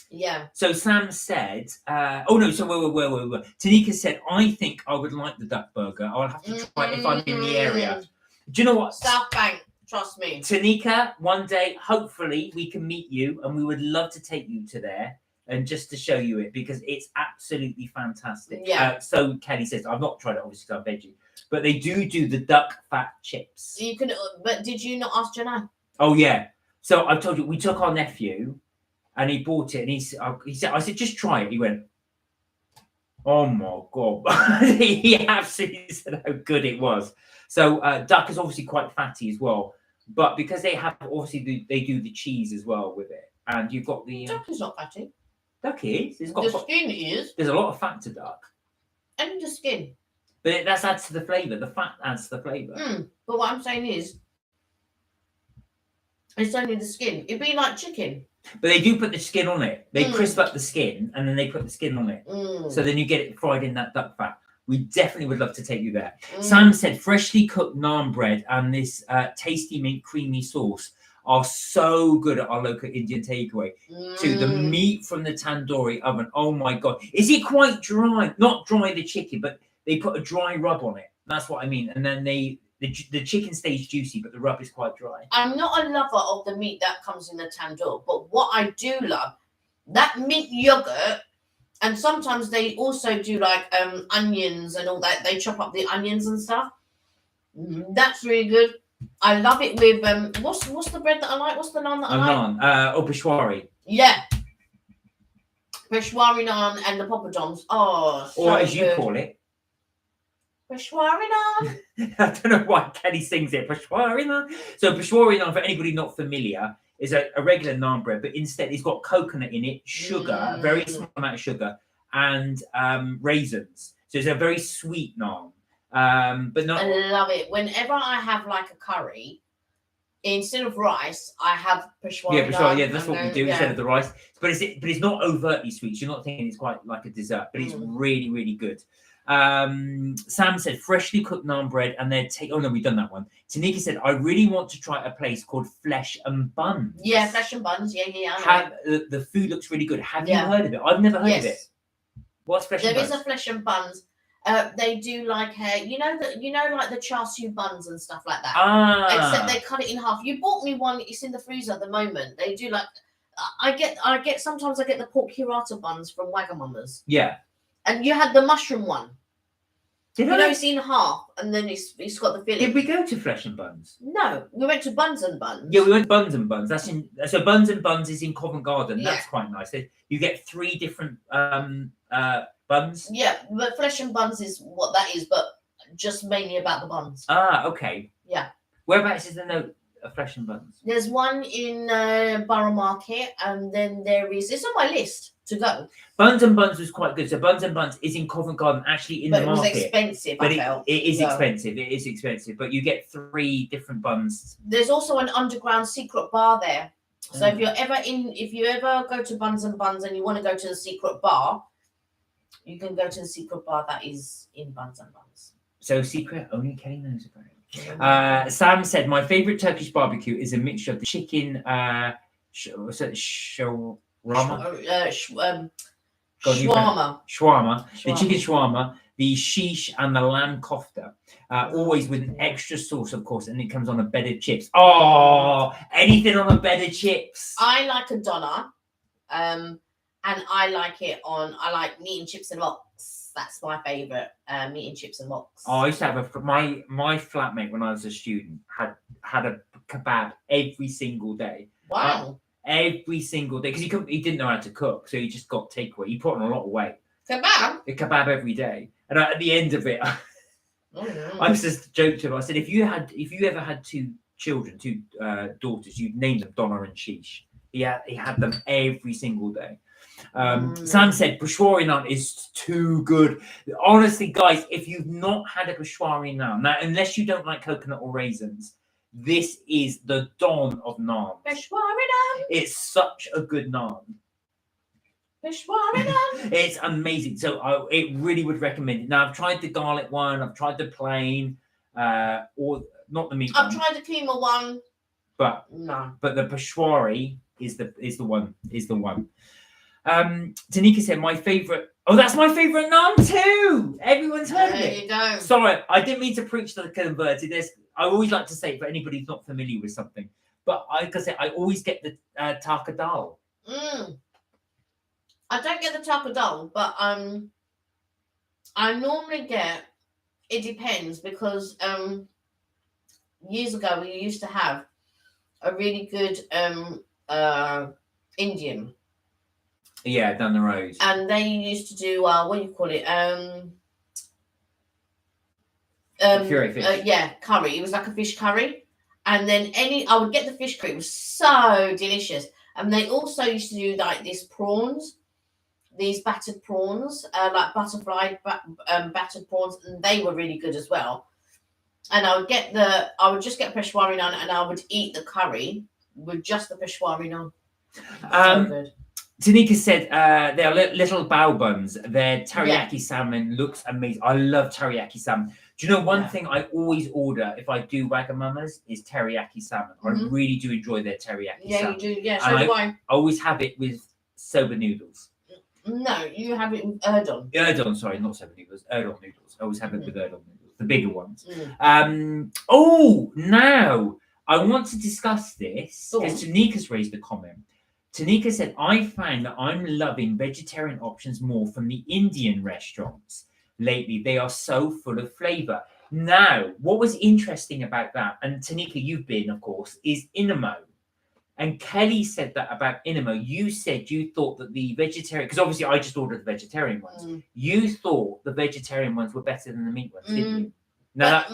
Yeah. So Sam said, oh no, so wait. Tanika said, I think I would like the duck burger. I'll have to try it if I'm in the area. Do you know what? South Bank, trust me. Tanika, one day, hopefully, we can meet you, and we would love to take you to there. And just to show you it, because it's absolutely fantastic. Yeah. So Kelly says, I've not tried it, obviously, because I'm veggie. But they do the duck fat chips. You can, but did you not ask Janai? Oh, yeah. So I told you, we took our nephew, and he bought it, and he said, I said, just try it. He went, oh, my God. He absolutely said how good it was. So duck is obviously quite fatty as well. But because they have, obviously, they do the cheese as well with it. And you've got the... Duck is not fatty. Duck is. It's got the skin is. There's a lot of fat to duck. And the skin. But that adds to the flavour. The fat adds to the flavour. But what I'm saying is, it's only the skin. It'd be like chicken. But they do put the skin on it. They crisp up the skin, and then they put the skin on it. So then you get it fried in that duck fat. We definitely would love to take you there. Sam said freshly cooked naan bread and this tasty mint creamy sauce are so good at our local Indian takeaway. To the meat from the tandoori oven. Oh my God. Is it quite dry? Not dry, the chicken, but they put a dry rub on it. That's what I mean. And then the chicken stays juicy, but the rub is quite dry. I'm not a lover of the meat that comes in the tandoor, but what I do love, that mint yogurt, and sometimes they also do like onions and all that. They chop up the onions and stuff. That's really good. I love it with what's the bread that I like? What's the naan that I like? Naan. Peshwari. Yeah. Peshwari naan and the poppadoms. Oh, so or as good. You call it. Peshwari naan. I don't know why Kelly sings it. Peshwari naan. So Peshwari naan, for anybody not familiar, is a regular naan bread, but instead it's got coconut in it, sugar, a very small amount of sugar, and raisins. So it's a very sweet naan. But not. I love it. Whenever I have like a curry, instead of rice, I have Peshwari. Yeah, Peshwari. Yeah, that's what we do instead of the rice. But it's not overtly sweet. So you're not thinking it's quite like a dessert, but it's really, really good. Sam said freshly cooked naan bread, and they're oh no, we've done that one. Tanika said I really want to try a place called Flesh and Buns. Yeah, Flesh and Buns. Yeah. I know. The food looks really good. Have you heard of it? I've never heard of it. What's Flesh and Buns? There is a Flesh and Buns. They do like like the char siu buns and stuff like that. Except they cut it in half. You bought me one. It's in the freezer at the moment. They do like. I get sometimes I get the pork hirata buns from Wagamama's. Yeah. And you had the mushroom one. Did I? It's in half, and then it's got the filling. Did we go to Flesh and Buns? No, we went to Buns and Buns. Yeah, we went to Buns and Buns. So Buns and Buns is in Covent Garden. That's quite nice. You get 3 different buns. Yeah, but Flesh and Buns is what that is, but just mainly about the buns. Okay. Yeah. Whereabouts is the note of Flesh and Buns? There's one in Borough Market, and then it's on my list to go. Buns and Buns was quite good. So Buns and Buns is in Covent Garden, actually in the market. But it was expensive, but I felt. It is expensive. It is expensive, but you get 3 different buns. There's also an underground secret bar there. So if you ever go to Buns and Buns and you want to go to the secret bar, you can go to the secret bar that is in Buns and Buns. So secret, only Kelly knows about it. Sam said, my favourite Turkish barbecue is a mixture of the chicken shawarma. Shawarma, the chicken shawarma, the shish, and the lamb kofta. Always with an extra sauce, of course, and it comes on a bed of chips. Oh, anything on a bed of chips. I like a doner, and I like meat and chips and lox. That's my favourite, meat and chips and lox. Oh, I used to have my flatmate when I was a student had a kebab every single day. Wow. every single day because he didn't know how to cook, so he just got takeaway. He put on a lot of weight. Kebab. A kebab every day, and at the end of it, I was just joking to him. I said, if you ever had two children, two daughters, you'd name them Donna and Sheesh. He had them every single day. Sam said Peshwari naan is too good. Honestly, guys, if you've not had a Peshwari naan, now unless you don't like coconut or raisins, this is the dawn of naan. Peshwari naan. It's such a good naan. Peshwari naan. It's amazing. So it really would recommend it. Now I've tried the garlic one, I've tried the plain, or not the meat I've one. tried the keema one, but no. But the Peshwari is the one. Tanika said my favorite. Oh, that's my favorite naan too. Everyone's heard of it. There you go. Sorry, I didn't mean to preach to the converted. I always like to say it for anybody who's not familiar with something. But like I said, I always get the taka dal. I don't get the taka dal, but I normally get. It depends because years ago we used to have a really good Indian. Yeah, down the road. And they used to do what do you call it? Fri-yay fish. Yeah, curry. It was like a fish curry. And then I would get the fish curry. It was so delicious. And they also used to do like these prawns, these battered prawns, like butterfly battered prawns, and they were really good as well. And I would just get Peshwari naan, and I would eat the curry with just the Peshwari naan. So good. Tanika said they are little bao buns. Their teriyaki salmon looks amazing. I love teriyaki salmon. Do you know one thing I always order if I do Wagamama's is teriyaki salmon. I really do enjoy their teriyaki salmon. Yeah, you do. Yeah, so do I. I always have it with soba noodles. No, you have it with udon. Udon, sorry, not soba noodles. Udon noodles. I always have it with udon noodles, the bigger ones. Now I want to discuss this because Tanika's raised a comment. Tanika said, I find that I'm loving vegetarian options more from the Indian restaurants lately. They are so full of flavor. Now, what was interesting about that, and Tanika, you've been, of course, is Inamo. And Kelly said that about Inamo. You said you thought that the vegetarian, because obviously I just ordered the vegetarian ones. You thought the vegetarian ones were better than the meat ones, didn't you? Now,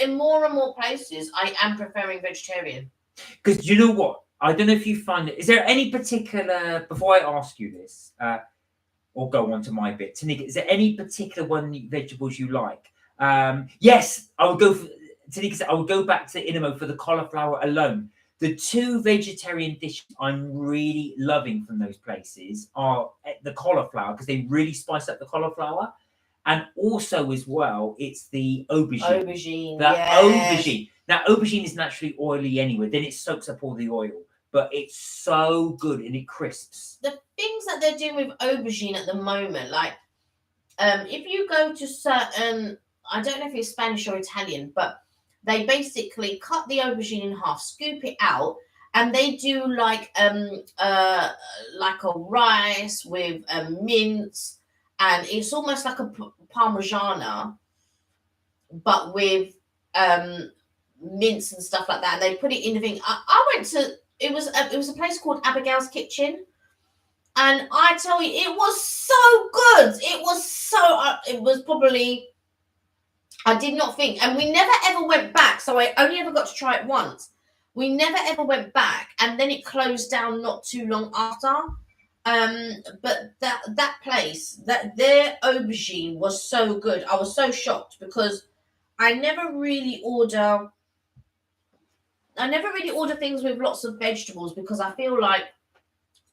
in more and more places, I am preferring vegetarian. Because you know what? I don't know if you find it. Is there any particular, before I ask you this, or go on to my bit, Tanika, is there any particular vegetables you like? Yes, I would go for, Tanika said, I would go back to Inamo for the cauliflower alone. The two vegetarian dishes I'm really loving from those places are the cauliflower, because they really spice up the cauliflower. And also as well, it's the aubergine. Aubergine. Now, aubergine is naturally oily anyway. Then it soaks up all the oil. But it's so good and it crisps. The things that they're doing with aubergine at the moment, like if you go to certain, I don't know if it's Spanish or Italian, but they basically cut the aubergine in half, scoop it out, and they do like a rice with mince, and it's almost like a parmigiana, but with mince and stuff like that. And they put it in the thing. I went to. It was a place called Abigail's Kitchen, and I tell you, it was so good. It was probably, I did not think, and we never ever went back. So I only ever got to try it once. We never ever went back, and then it closed down not too long after. But that place, that their aubergine was so good. I was so shocked because I never really order things with lots of vegetables because I feel like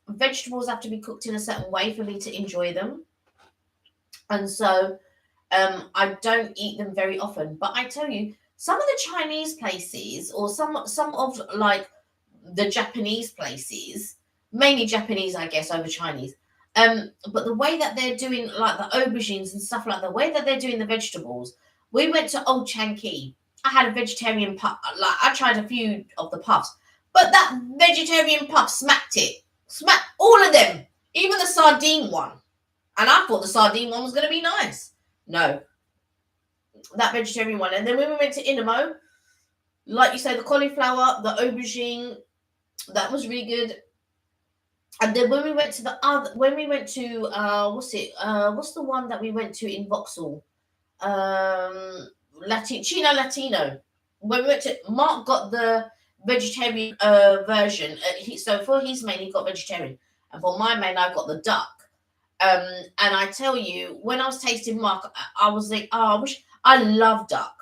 vegetables have to be cooked in a certain way for me to enjoy them. And so I don't eat them very often. But I tell you, some of the Chinese places or some of like the Japanese places, mainly Japanese, I guess, over Chinese. But the way that they're doing like the aubergines and stuff like the way that they're doing the vegetables, we went to Old Chang-Kee. I had a vegetarian puff. Like I tried a few of the puffs, but that vegetarian puff smacked all of them, even the sardine one. And I thought the sardine one was going to be nice. No, that vegetarian one. And then when we went to Inamo, like you say, the cauliflower, the aubergine, that was really good. And then when we went to what's the one that we went to in Vauxhall? Latino. When we went to, Mark got the vegetarian version. So for his main, he got vegetarian, and for my main, I got the duck. And I tell you, when I was tasting Mark, I was like, oh, I love duck,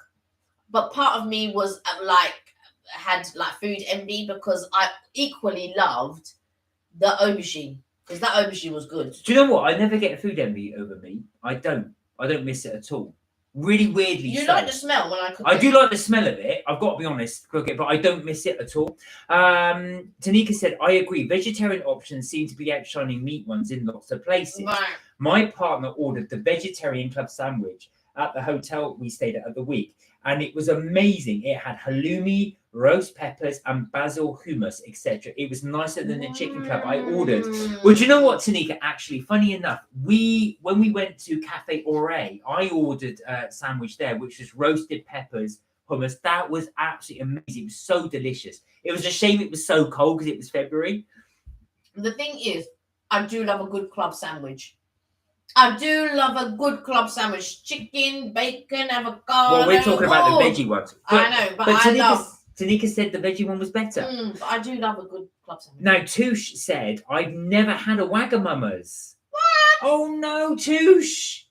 but part of me was had like food envy because I equally loved the aubergine because that aubergine was good. Do you know what? I never get a food envy over meat. I don't miss it at all. Really weirdly, You so. like the smell when I cook I it? do like the smell of it. I've got to be honest, cook it, but I don't miss it at all. Tanika said, I agree. Vegetarian options seem to be outshining meat ones in lots of places. Right. My partner ordered the vegetarian club sandwich at the hotel we stayed at the week, and it was amazing. It had halloumi, roast peppers, and basil hummus, etc. It was nicer than the chicken club I ordered. Well, do you know what, Tanika? Actually, funny enough, when we went to Cafe Ore, I ordered a sandwich there, which was roasted peppers, hummus. That was absolutely amazing. It was so delicious. It was a shame it was so cold because it was February. The thing is, I do love a good club sandwich. I do love a good club sandwich. Chicken, bacon, avocado. Well, we're talking about the veggie ones. I know, but Tanika said the veggie one was better. But I do love a good club sandwich. Now, Touche said, I've never had a Wagamama's. What? Oh, no, Touche.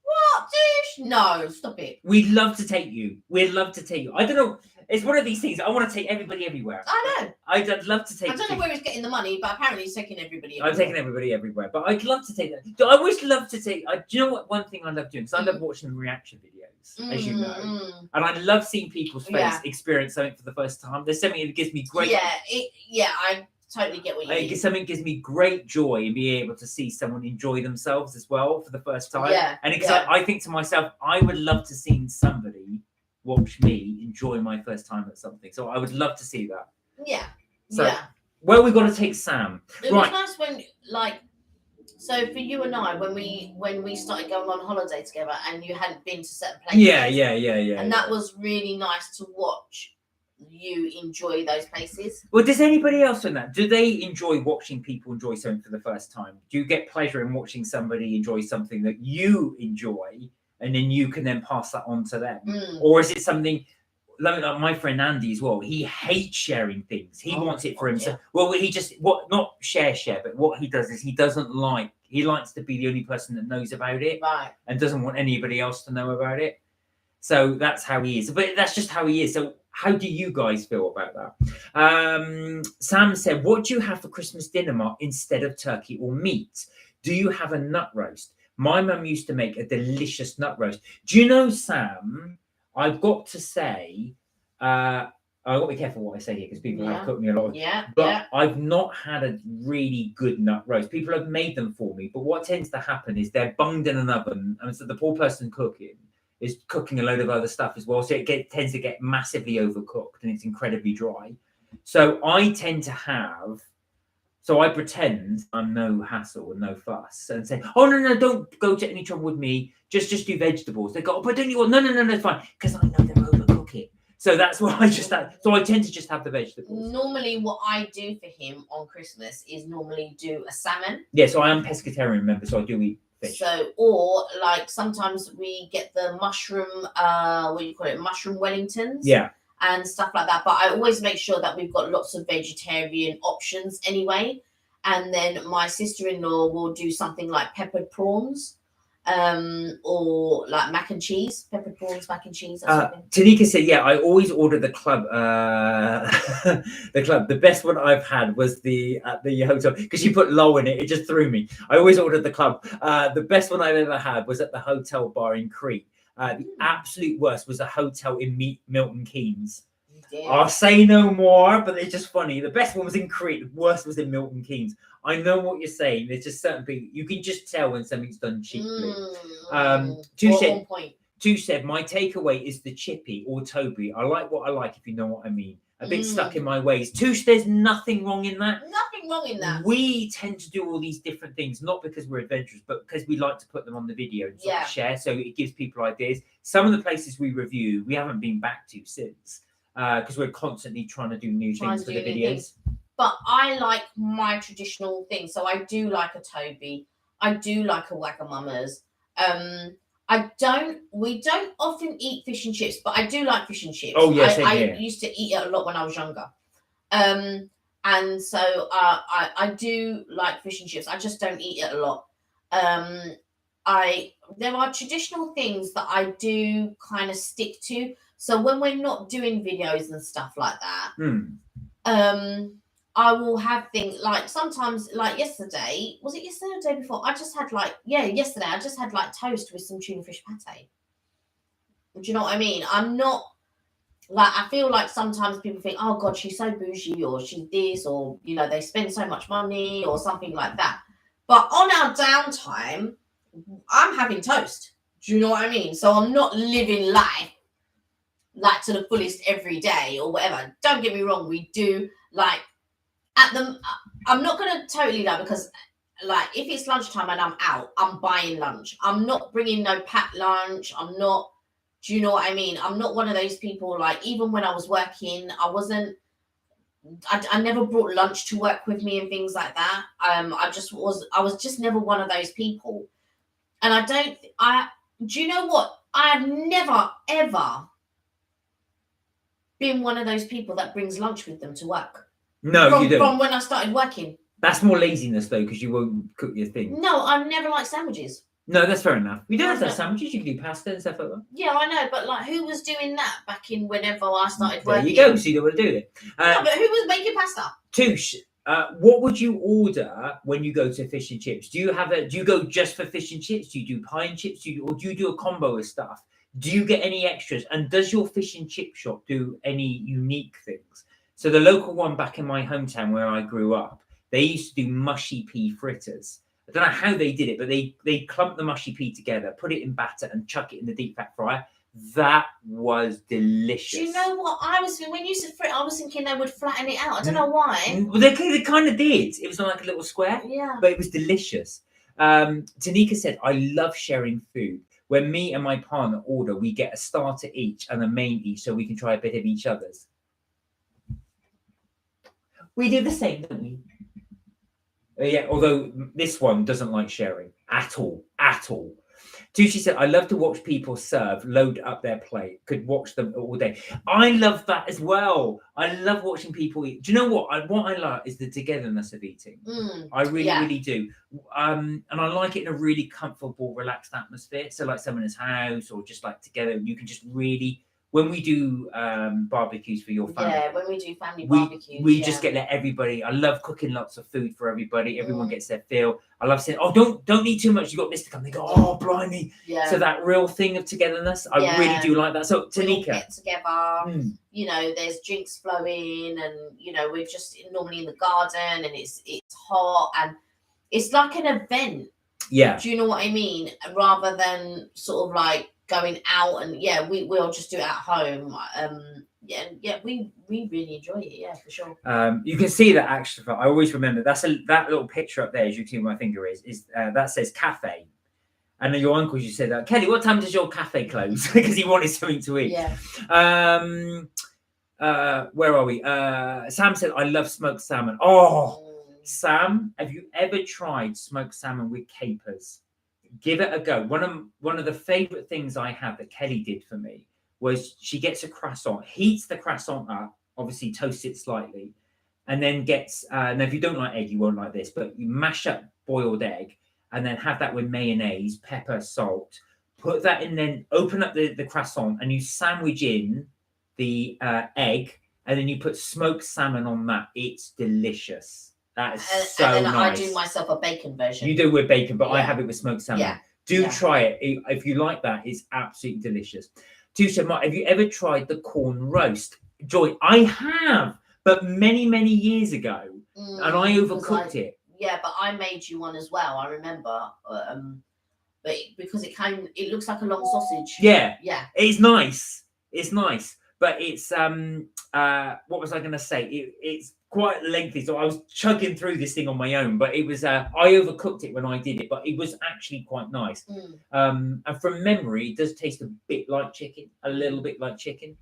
What, Touche? No, stop it. We'd love to take you. We'd love to take you. I don't know. It's one of these things. I want to take everybody everywhere. I know. I'd love to take. I don't know where he's getting the money, but apparently he's taking everybody everywhere. I'm taking everybody everywhere, but I'd love to take that. I always love to take. Do you know what? One thing I love doing, because I love watching reaction videos, as you know, and I love seeing people's face experience something for the first time. There's something that gives me great. I totally get what you mean. Something gives me great joy in being able to see someone enjoy themselves as well for the first time. Yeah, and I think to myself, I would love to see somebody watch me enjoy my first time at something. So I would love to see that. Yeah. So, well, we've got to take Sam. It was nice when, so for you and I, when we started going on holiday together, and you hadn't been to certain places. Yeah. And that was really nice to watch you enjoy those places. Well, does anybody else in that? Do they enjoy watching people enjoy something for the first time? Do you get pleasure in watching somebody enjoy something that you enjoy, and then you can then pass that on to them? Or is it something like my friend Andy as well? He hates sharing things. He wants it for himself. Yeah. Well, he just not share, but what he does is he likes to be the only person that knows about it, right? And doesn't want anybody else to know about it. So that's how he is. But that's just how he is. So how do you guys feel about that? Sam said, what do you have for Christmas dinner, Mark, instead of turkey or meat? Do you have a nut roast? My mum used to make a delicious nut roast. Do you know, Sam, I've got to say, I've got to be careful what I say here because people have cooked me a lot. But I've not had a really good nut roast. People have made them for me. But what tends to happen is they're bunged in an oven. And so the poor person cooking is cooking a load of other stuff as well. So it tends to get massively overcooked and it's incredibly dry. So I tend to have... So I pretend I'm no hassle and no fuss and say, oh, no, don't go to any trouble with me. Just do vegetables. They go, oh, but don't you want... No, it's fine. Because I know they're overcooking. So that's why So I tend to just have the vegetables. Normally what I do for him on Christmas is normally do a salmon. Yeah, so I am pescatarian, remember, so I do eat fish. So, or sometimes we get the mushroom, mushroom Wellingtons. Yeah. And stuff like that. But I always make sure that we've got lots of vegetarian options anyway. And then my sister-in-law will do something like peppered prawns, or like mac and cheese, peppered prawns, mac and cheese. Tanika said, yeah, I always order the club. The club. The best one I've had was at the hotel, because you put low in it. It just threw me. I always ordered the club. The best one I've ever had was at the hotel bar in Crete. The absolute worst was a hotel in Milton Keynes. Yeah. I'll say no more, but it's just funny. The best one was in Crete. The worst was in Milton Keynes. I know what you're saying. There's just certain people you can just tell when something's done cheaply. Two said, my takeaway is the chippy or Toby. I like what I like, if you know what I mean. A bit stuck in my ways. Touche, there's nothing wrong in that. Nothing wrong in that. We tend to do all these different things, not because we're adventurous, but because we like to put them on the video and sort of share. So it gives people ideas. Some of the places we review, we haven't been back to since, because we're constantly trying to do new things for the videos. but I like my traditional thing. So I do like a Toby. I do like a Wagamama's. We don't often eat fish and chips, but I do like fish and chips. Oh, yes, I used to eat it a lot when I was younger. And so I do like fish and chips. I just don't eat it a lot. There are traditional things that I do kind of stick to. So when we're not doing videos and stuff like that, I will have things like sometimes, like yesterday, was it yesterday or the day before? I just had yesterday I just had like toast with some tuna fish pate. Do you know what I mean? I'm not like, I feel like sometimes people think, oh God, she's so bougie, or she's this, or they spend so much money or something like that. But on our downtime, I'm having toast. Do you know what I mean? So I'm not living life like to the fullest every day or whatever. Don't get me wrong, we do like I'm not gonna totally lie, because like if it's lunchtime and I'm out, I'm buying lunch. I'm not bringing no packed lunch. I'm not. Do you know what I mean? I'm not one of those people, like, even when I was working, I never brought lunch to work with me and things like that. I was just never one of those people. And do you know what? I've never, ever been one of those people that brings lunch with them to work. No, you don't. From when I started working. That's more laziness, though, because you won't cook your thing. No, I've never liked sandwiches. No, that's fair enough. We don't have to have sandwiches. You can do pasta and stuff like that. Yeah, I know, but like, who was doing that back in whenever I started working? There you go. So you don't want to do it. No, but who was making pasta? Touche. What would you order when you go to fish and chips? Do you go just for fish and chips? Do you do pie and chips? Or do you do a combo of stuff? Do you get any extras? And does your fish and chip shop do any unique things? So the local one back in my hometown where I grew up, they used to do mushy pea fritters. I don't know how they did it, but they clumped the mushy pea together, put it in batter, and chuck it in the deep fat fryer. That was delicious. Do you know what I was when you said frit? I was thinking they would flatten it out. I don't know why. Well, they kind of did. It was like a little square. Yeah. But it was delicious. Tanika said, "I love sharing food. When me and my partner order, we get a starter each and a main each, so we can try a bit of each other's." We do the same, don't we? Yeah, although this one doesn't like sharing at all. Tucci said, "I love to watch people serve, load up their plate. Could watch them all day." I love that as well. I love watching people eat. Do you know what? What I like is the togetherness of eating. I really do. And I like it in a really comfortable, relaxed atmosphere. So like someone's house, or just like together, you can just really. When we do barbecues for your family, when we do family barbecues, we just get everybody. I love cooking lots of food for everybody. Everyone gets their fill. I love saying, "Oh, don't eat too much. You got this to come." They go, "Oh, blimey!" Yeah. So that real thing of togetherness, I really do like that. So Tanika, we all get together. There's drinks flowing, and we're just normally in the garden, and it's hot, and it's like an event. Yeah. Do you know what I mean? Rather than sort of like going out, and we'll just do it at home. We really enjoy it, for sure. You can see that actually. I always remember that little picture up there, as you can see where my finger is that says cafe. And then your uncle, you said, "Kelly, what time does your cafe close?" Because he wanted something to eat. Yeah. Where are we? Sam said, "I love smoked salmon." Oh, Sam, have you ever tried smoked salmon with capers? Give it a go. One of the favorite things I have that Kelly did for me was she gets a croissant, heats the croissant up, obviously toasts it slightly, and then gets now if you don't like egg, you won't like this, but you mash up boiled egg and then have that with mayonnaise, pepper, salt, put that in, then open up the croissant and you sandwich in the egg, and then you put smoked salmon on that. It's delicious. That is so nice. And then I do myself a bacon version. You do with bacon, but I have it with smoked salmon. Yeah. Do try it. If you like that, it's absolutely delicious. Tusha, Mark, have you ever tried the corn roast? Joy, I have, but many, many years ago, and I overcooked it. Yeah, but I made you one as well, I remember. But because it looks like a long sausage. Yeah. Yeah. It's nice. But it's what was I going to say? It's quite lengthy, so I was chugging through this thing on my own. But it was I overcooked it when I did it, but it was actually quite nice. And from memory, it does taste a bit like chicken, a little bit like chicken.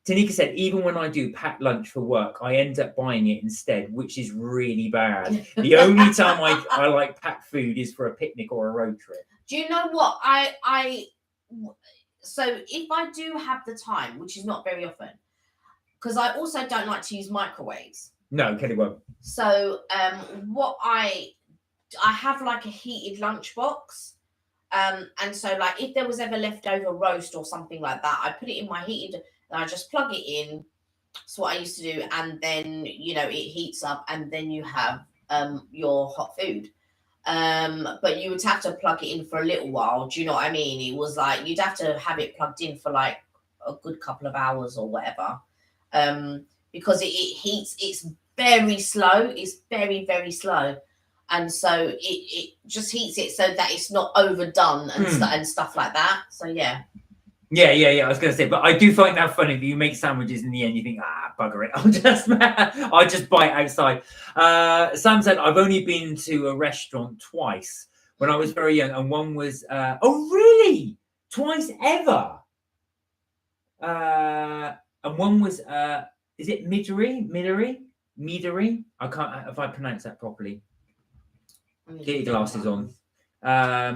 Tanika said, even when I do packed lunch for work, I end up buying it instead, which is really bad. The only time I like packed food is for a picnic or a road trip. Do you know what? So if I do have the time, which is not very often, because I also don't like to use microwaves. No, Kelly won't. So what I have like a heated lunchbox. And so like if there was ever leftover roast or something like that, I put it in my heated and I just plug it in. That's what I used to do. And then, it heats up and then you have your hot food. But you would have to plug it in for a little while. Do you know what I mean? It was like you'd have to have it plugged in for like a good couple of hours or whatever. Because it heats, it's very slow. It's very, very slow. And so it just heats it so that it's not overdone and stuff like that. So yeah. Yeah. I was going to say, but I do find that funny that you make sandwiches in the end. You think, bugger it, I'll just buy it outside. Sam said, I've only been to a restaurant twice when I was very young, and one was, oh really? Twice ever? And one was, is it Midori? I can't, if I pronounce that properly. Get your glasses on. How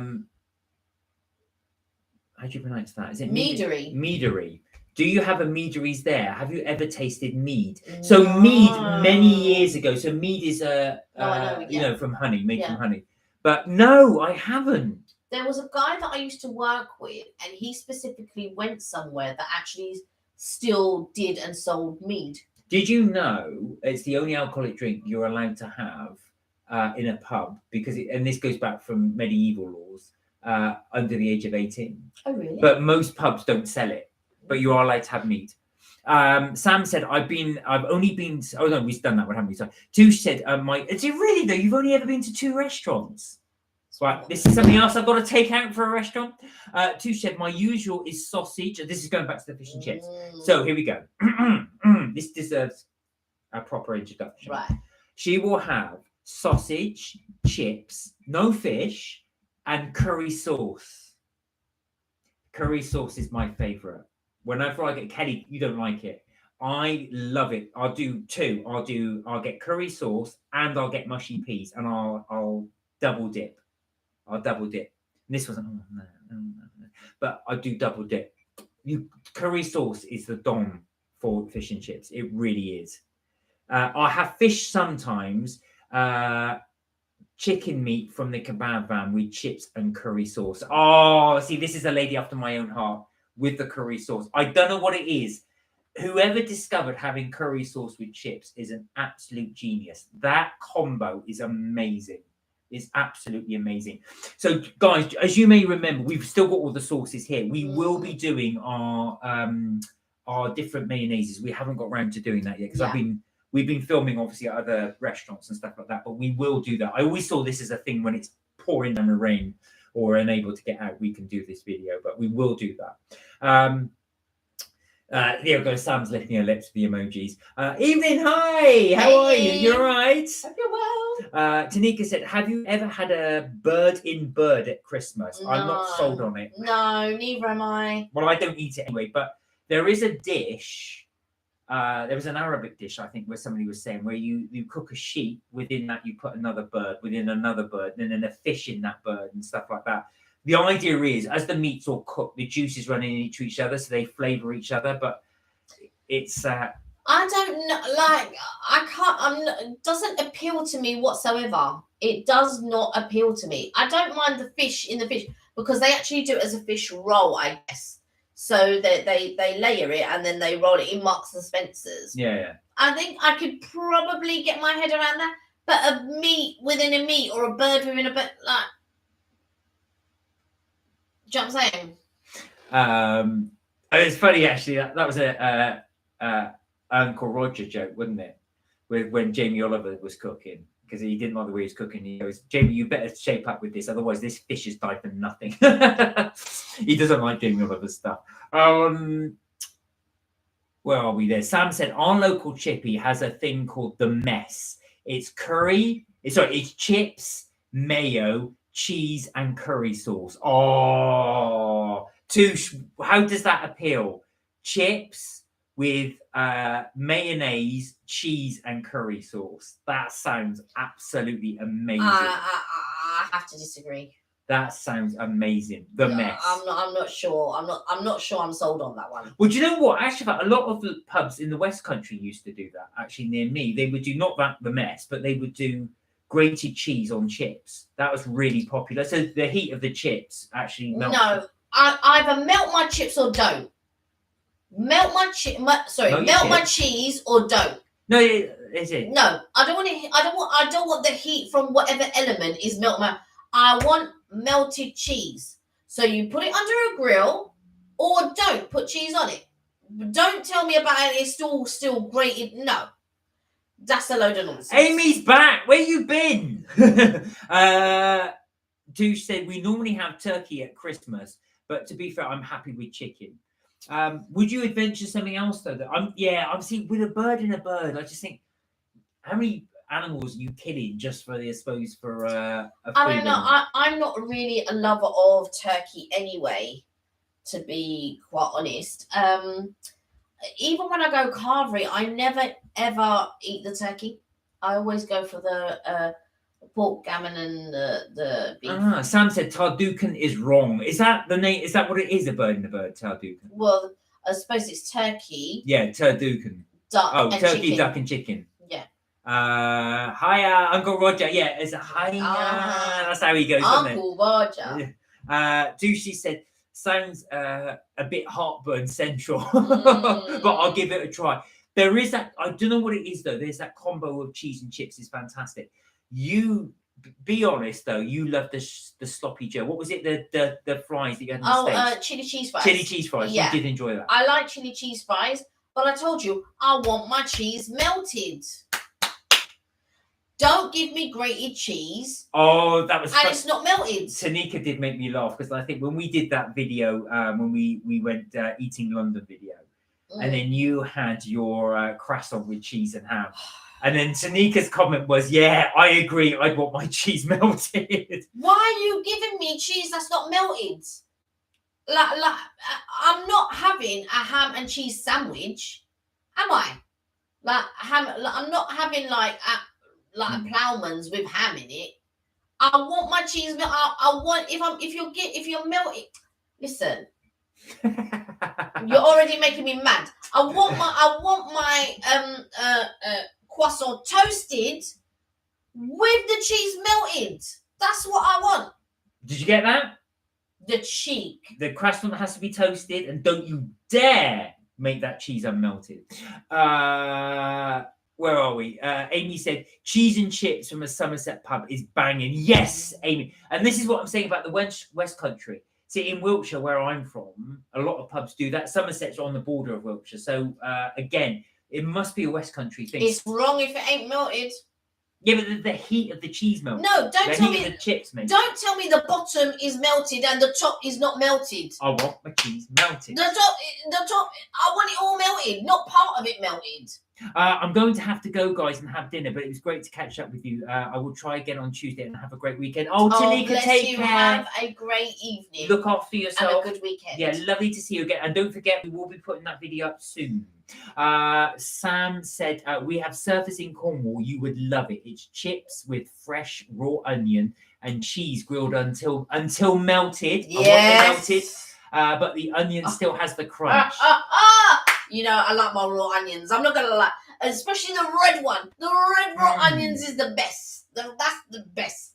do you pronounce that? Is it Midori? Midori. Do you have a Midori's there? Have you ever tasted mead? So mead many years ago. So mead is from honey, made from honey. But no, I haven't. There was a guy that I used to work with, and he specifically went somewhere that actually still did and sold mead. Did you know it's the only alcoholic drink you're allowed to have in a pub, because and this goes back from medieval laws, under the age of 18. Oh, really? But most pubs don't sell it, but you are allowed to have mead. Sam said, I've only been, oh no, we've done that one, haven't we? Sorry. Touche said, is it really though? You've only ever been to 2 restaurants? Right, this is something else I've got to take out for a restaurant. Touche said, my usual is sausage. This is going back to the fish and chips. So here we go. This deserves a proper introduction. Right. She will have sausage, chips, no fish, and curry sauce. Curry sauce is my favorite. Whenever I get, Kelly, you don't like it. I love it. I'll do 2. I'll get curry sauce and I'll get mushy peas, and I'll double dip. And this wasn't, but I do double dip. Curry sauce is the dom for fish and chips. It really is. I have fish sometimes. Chicken meat from the kebab van with chips and curry sauce. Oh, see, this is a lady after my own heart with the curry sauce. I don't know what it is. Whoever discovered having curry sauce with chips is an absolute genius. That combo is amazing. It's absolutely amazing. So, guys, as you may remember, we've still got all the sauces here. We will be doing our different mayonnaises. We haven't got around to doing that yet because we've been filming obviously at other restaurants and stuff like that, but we will do that. I always saw this as a thing when it's pouring down the rain or unable to get out, we can do this video, but we will do that. There goes Sam's licking her lips for the emojis. Evening, hi, how are you? You're right. Hope you're well. Tanika said, have you ever had a bird in bird at Christmas? No. I'm not sold on it. No, neither am I. Well, I don't eat it anyway, but there is a dish. There was an Arabic dish, I think, where somebody was saying where you cook a sheep, within that you put another bird, within another bird, and then a fish in that bird and stuff like that. The idea is, as the meat's all cooked, the juices run into each other, so they flavour each other. But it's I don't know, like I can't. It doesn't appeal to me whatsoever. It does not appeal to me. I don't mind the fish in the fish because they actually do it as a fish roll, I guess. So they layer it and then they roll it in Marks and Spencer's. Yeah. I think I could probably get my head around that. But a meat within a meat or a bird within a bird, like, do you know what I'm saying? It's funny actually. That was a Uncle Roger joke, wasn't it? When Jamie Oliver was cooking, because he didn't like the way he was cooking. He goes, Jamie, you better shape up with this, otherwise this fish is died for nothing. He doesn't like Jamie Oliver's stuff. Where are we there? Sam said, our local chippy has a thing called the mess. It's it's chips, mayo, cheese, and curry sauce. Oh, Touche, how does that appeal? Chips with mayonnaise, cheese, and curry sauce. That sounds absolutely amazing. I have to disagree. That sounds amazing. The mess. I'm not sure. I'm not sure I'm sold on that one. Well, do you know what? Actually, a lot of the pubs in the West Country used to do that. Actually, near me, they would do not the mess, but they would do grated cheese on chips. That was really popular. So the heat of the chips actually melts. No, I either melt my chips or don't. Melt my cheese or don't. No, is it? No, I don't want the heat from whatever element is melt my. I want melted cheese. So you put it under a grill, or don't put cheese on it. Don't tell me about it. It's still grated. No, that's a load of nonsense. Amy's back. Where you been? Douche said we normally have turkey at Christmas, but to be fair, I'm happy with chicken. Would you adventure something else though? I'm seeing with a bird in a bird. I just think, how many animals are you killing just for I suppose for a food? I don't know. I'm not really a lover of turkey anyway, to be quite honest. Even when I go carvery, I never ever eat the turkey. I always go for the pork, gammon, and the beef. Sam said tardukan is wrong. Is that the name? Is that what it is? A bird in a bird, tardukan. Well, I suppose it's turkey. Yeah, turdukan. Duck. Oh, and turkey, chicken. duck, and chicken. Yeah. Hiya, Uncle Roger. Yeah, it's a hiya. That's how he goes, Uncle Roger. Douchey said, sounds a bit heartburn central, but I'll give it a try. There is that, I don't know what it is though. There's that combo of cheese and chips is fantastic. You be honest though, you love the sloppy Joe. What was it? The fries that you had in the States? Chili cheese fries. Chili cheese fries. Yeah. You did enjoy that. I like chili cheese fries, but I told you I want my cheese melted. Don't give me grated cheese. Oh, that was. And it's not melted. Tanika did make me laugh because I think when we did that video, when we went eating London video, and then you had your croissant with cheese and ham, and then Tanika's comment was, "Yeah, I agree. I'd want my cheese melted." Why are you giving me cheese that's not melted? Like I'm not having a ham and cheese sandwich, am I? I'm not having like a Ploughman's with ham in it. I want my cheese melt. I want if you're melting. Listen, you're already making me mad. I want my croissant toasted with the cheese melted. That's what I want. Did you get that? The cheek. The croissant has to be toasted, and don't you dare make that cheese unmelted. Where are we? Amy said, cheese and chips from a Somerset pub is banging. Yes, Amy. And this is what I'm saying about the West Country. See, in Wiltshire, where I'm from, a lot of pubs do that. Somerset's on the border of Wiltshire. So, again, it must be a West Country thing. It's wrong if it ain't melted. Yeah, but the heat of the cheese melts. No, don't tell me the chips, mate. Don't tell me the bottom is melted and the top is not melted. I want my cheese melted. The top, I want it all melted, not part of it melted. I'm going to have to go, guys, and have dinner, but it was great to catch up with you. I will try again on Tuesday and have a great weekend. Tanika, take care. Have a great evening. Look after yourself. And a good weekend. Yeah, lovely to see you again. And don't forget, we will be putting that video up soon. Sam said, we have surface in Cornwall. You would love it. It's chips with fresh raw onion and cheese grilled until melted. Yes. But the onion still has the crunch. You know, I like my raw onions. I'm not going to lie. Especially the red one. The red raw onions is the best. That's the best.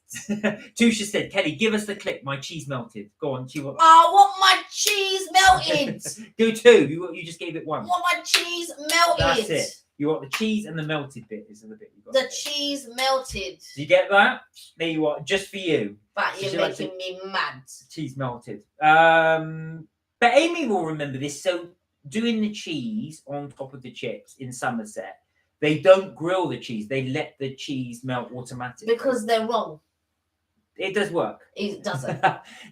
Tusha said, Kelly, give us the clip. My cheese melted. Go on. I want my cheese melted. Do two. You just gave it one. I want my cheese melted. That's it. You want the cheese and the melted bit is the bit you got. The cheese melted. Do you get that? There you are. Just for you. But you're making me mad. Cheese melted. But Amy will remember this. So doing the cheese on top of the chips in Somerset, they don't grill the cheese. They let the cheese melt automatically. Because they're wrong. It does work. It doesn't.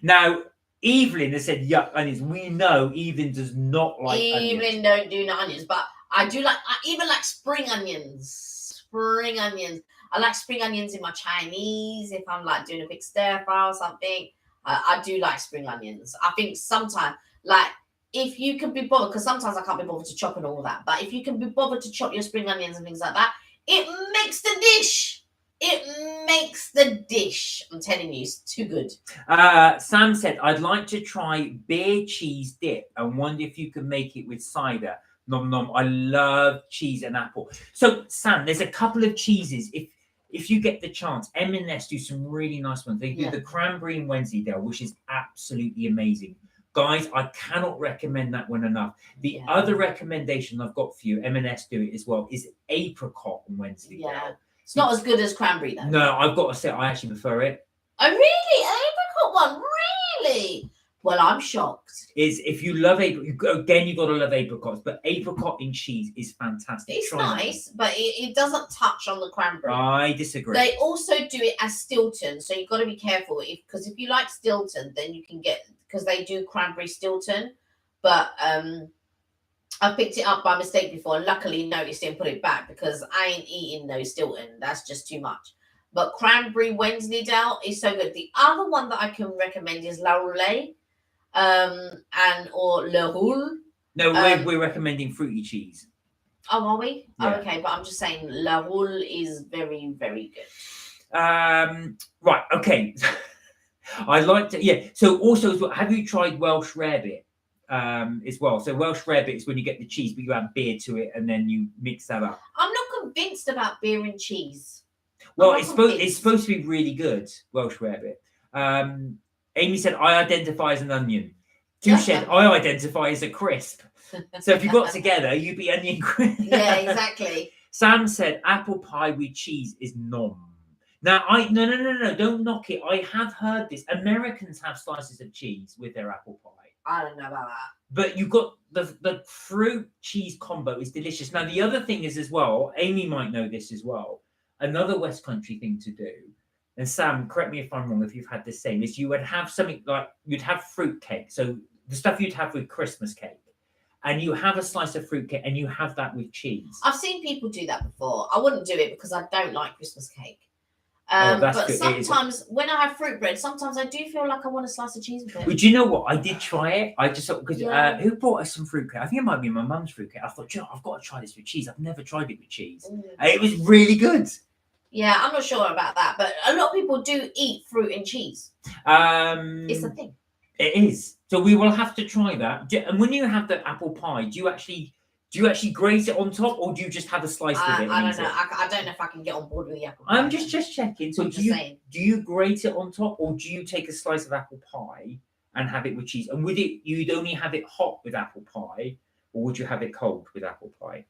Now, Evelyn has said, yuck, onions. We know Evelyn does not like onions. Evelyn don't do onions, but I even like spring onions. Spring onions. I like spring onions in my Chinese. If I'm like doing a quick stir fry or something, I do like spring onions. I think sometimes, like, if you can be bothered, because sometimes I can't be bothered to chop and all that, but if you can be bothered to chop your spring onions and things like that, it makes the dish. It makes the dish. I'm telling you, it's too good. Sam said, I'd like to try beer cheese dip and wonder if you can make it with cider. Nom nom. I love cheese and apple. So, Sam, there's a couple of cheeses. If you get the chance, M&S do some really nice ones. They do the cranberry and Wensleydale, which is absolutely amazing. Guys, I cannot recommend that one enough. The other recommendation I've got for you, M&S do it as well, is apricot and Wensleydale. Yeah. It's not as good as cranberry, though. No, I've got to say, I actually prefer it. Oh, really? An apricot one? Really? Well, I'm shocked. Is if you love apricot, again, you've got to love apricots, but apricot in cheese is fantastic. It's nice, but it doesn't touch on the cranberry. I disagree. They also do it as Stilton, so you've got to be careful. Because if you like Stilton, then you can get, because they do cranberry Stilton. But I picked it up by mistake before and luckily noticed it and put it back because I ain't eating no Stilton. That's just too much. But cranberry Wensleydale is so good. The other one that I can recommend is La Roulette. Or Le Roule. No, we're recommending fruity cheese. Oh, are we? Yeah. Oh, okay, but I'm just saying La Roule is very, very good. Right, okay. I like to, yeah. So also, as well, have you tried Welsh rarebit as well? So Welsh rarebit is when you get the cheese, but you add beer to it and then you mix that up. I'm not convinced about beer and cheese. Well, it's supposed to be really good, Welsh rarebit. Amy said, I identify as an onion. Tu said, I identify as a crisp. So if you got together, you'd be onion crisp. Yeah, exactly. Sam said, apple pie with cheese is nom. Now, no, don't knock it. I have heard this. Americans have slices of cheese with their apple pie. I don't know about that. But you've got the fruit cheese combo is delicious. Now, the other thing is as well, Amy might know this as well, another West Country thing to do, and Sam, correct me if I'm wrong, if you've had the same, is you would have something like, you'd have fruit cake. So the stuff you'd have with Christmas cake. And you have a slice of fruit cake and you have that with cheese. I've seen people do that before. I wouldn't do it because I don't like Christmas cake. That's but good. Sometimes when I have fruit bread, sometimes I do feel like I want a slice of cheese with it. But do you know what? I did try it. I just thought, because who brought us some fruit cake? I think it might be my mum's fruit cake. I thought, you know, I've got to try this with cheese. I've never tried it with cheese. It was really good. Yeah, I'm not sure about that, but a lot of people do eat fruit and cheese. It's a thing. It is. So we will have to try that. And when you have the apple pie, do you actually grate it on top, or do you just have a slice with it? I don't know. I don't know if I can get on board with the apple pie. I'm just checking. So do you grate it on top, or do you take a slice of apple pie and have it with cheese? And you'd only have it hot with apple pie, or would you have it cold with apple pie?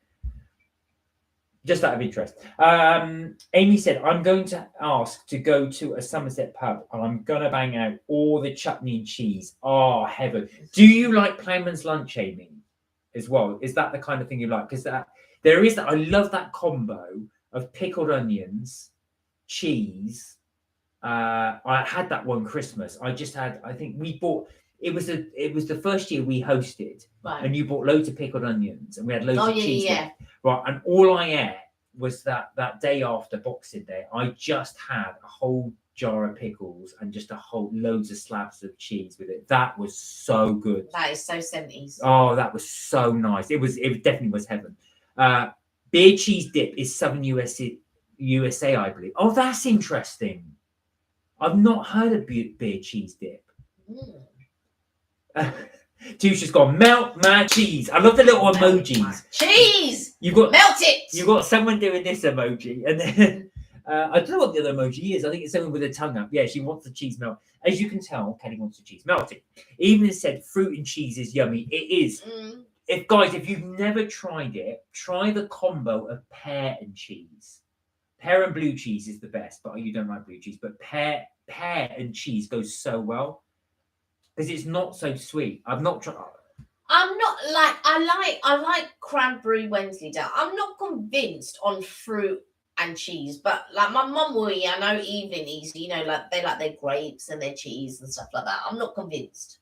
Just out of interest. Amy said, I'm going to ask to go to a Somerset pub and I'm going to bang out all the chutney and cheese. Oh, heaven. Do you like Ploughman's Lunch, Amy, as well? Is that the kind of thing you like? Because there is that. I love that combo of pickled onions, cheese. I had that one Christmas. I think we bought, it was the first year we hosted, right, and you bought loads of pickled onions and we had loads of cheese. Yeah. Right, and all I ate was that day after Boxing Day, I just had a whole jar of pickles and just loads of slabs of cheese with it. That was so good. That is so 70s. Oh, that was so nice. It definitely was heaven. Beer cheese dip is Southern USA, I believe. Oh, that's interesting. I've not heard of beer cheese dip. Tusha's gone, melt my cheese. I love the little emojis. Cheese! Melt it! You've got someone doing this emoji. And then, I don't know what the other emoji is. I think it's someone with a tongue up. Yeah, she wants the cheese melt. As you can tell, Kelly wants the cheese melted. Even said fruit and cheese is yummy. It is. If you've never tried it, try the combo of pear and cheese. Pear and blue cheese is the best, but you don't like blue cheese. But pear and cheese goes so well. Because it's not so sweet. I've not tried. I'm not like I like cranberry Wensleydale. I'm not convinced on fruit and cheese, but like my mum will eat. I know Evelyn eats. You know, like they like their grapes and their cheese and stuff like that. I'm not convinced.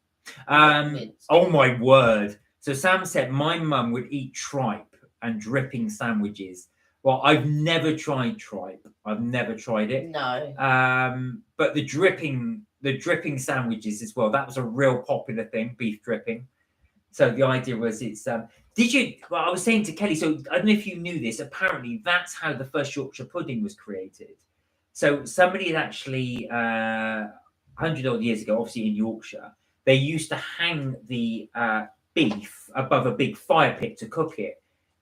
Oh my word! So Sam said my mum would eat tripe and dripping sandwiches. Well, I've never tried tripe. I've never tried it. No. But the dripping sandwiches as well. That was a real popular thing, beef dripping. So the idea was it's did you well I was saying to Kelly, so I don't know if you knew this, apparently that's how the first Yorkshire pudding was created. So somebody had actually 100 odd years ago, obviously in Yorkshire, they used to hang the beef above a big fire pit to cook it.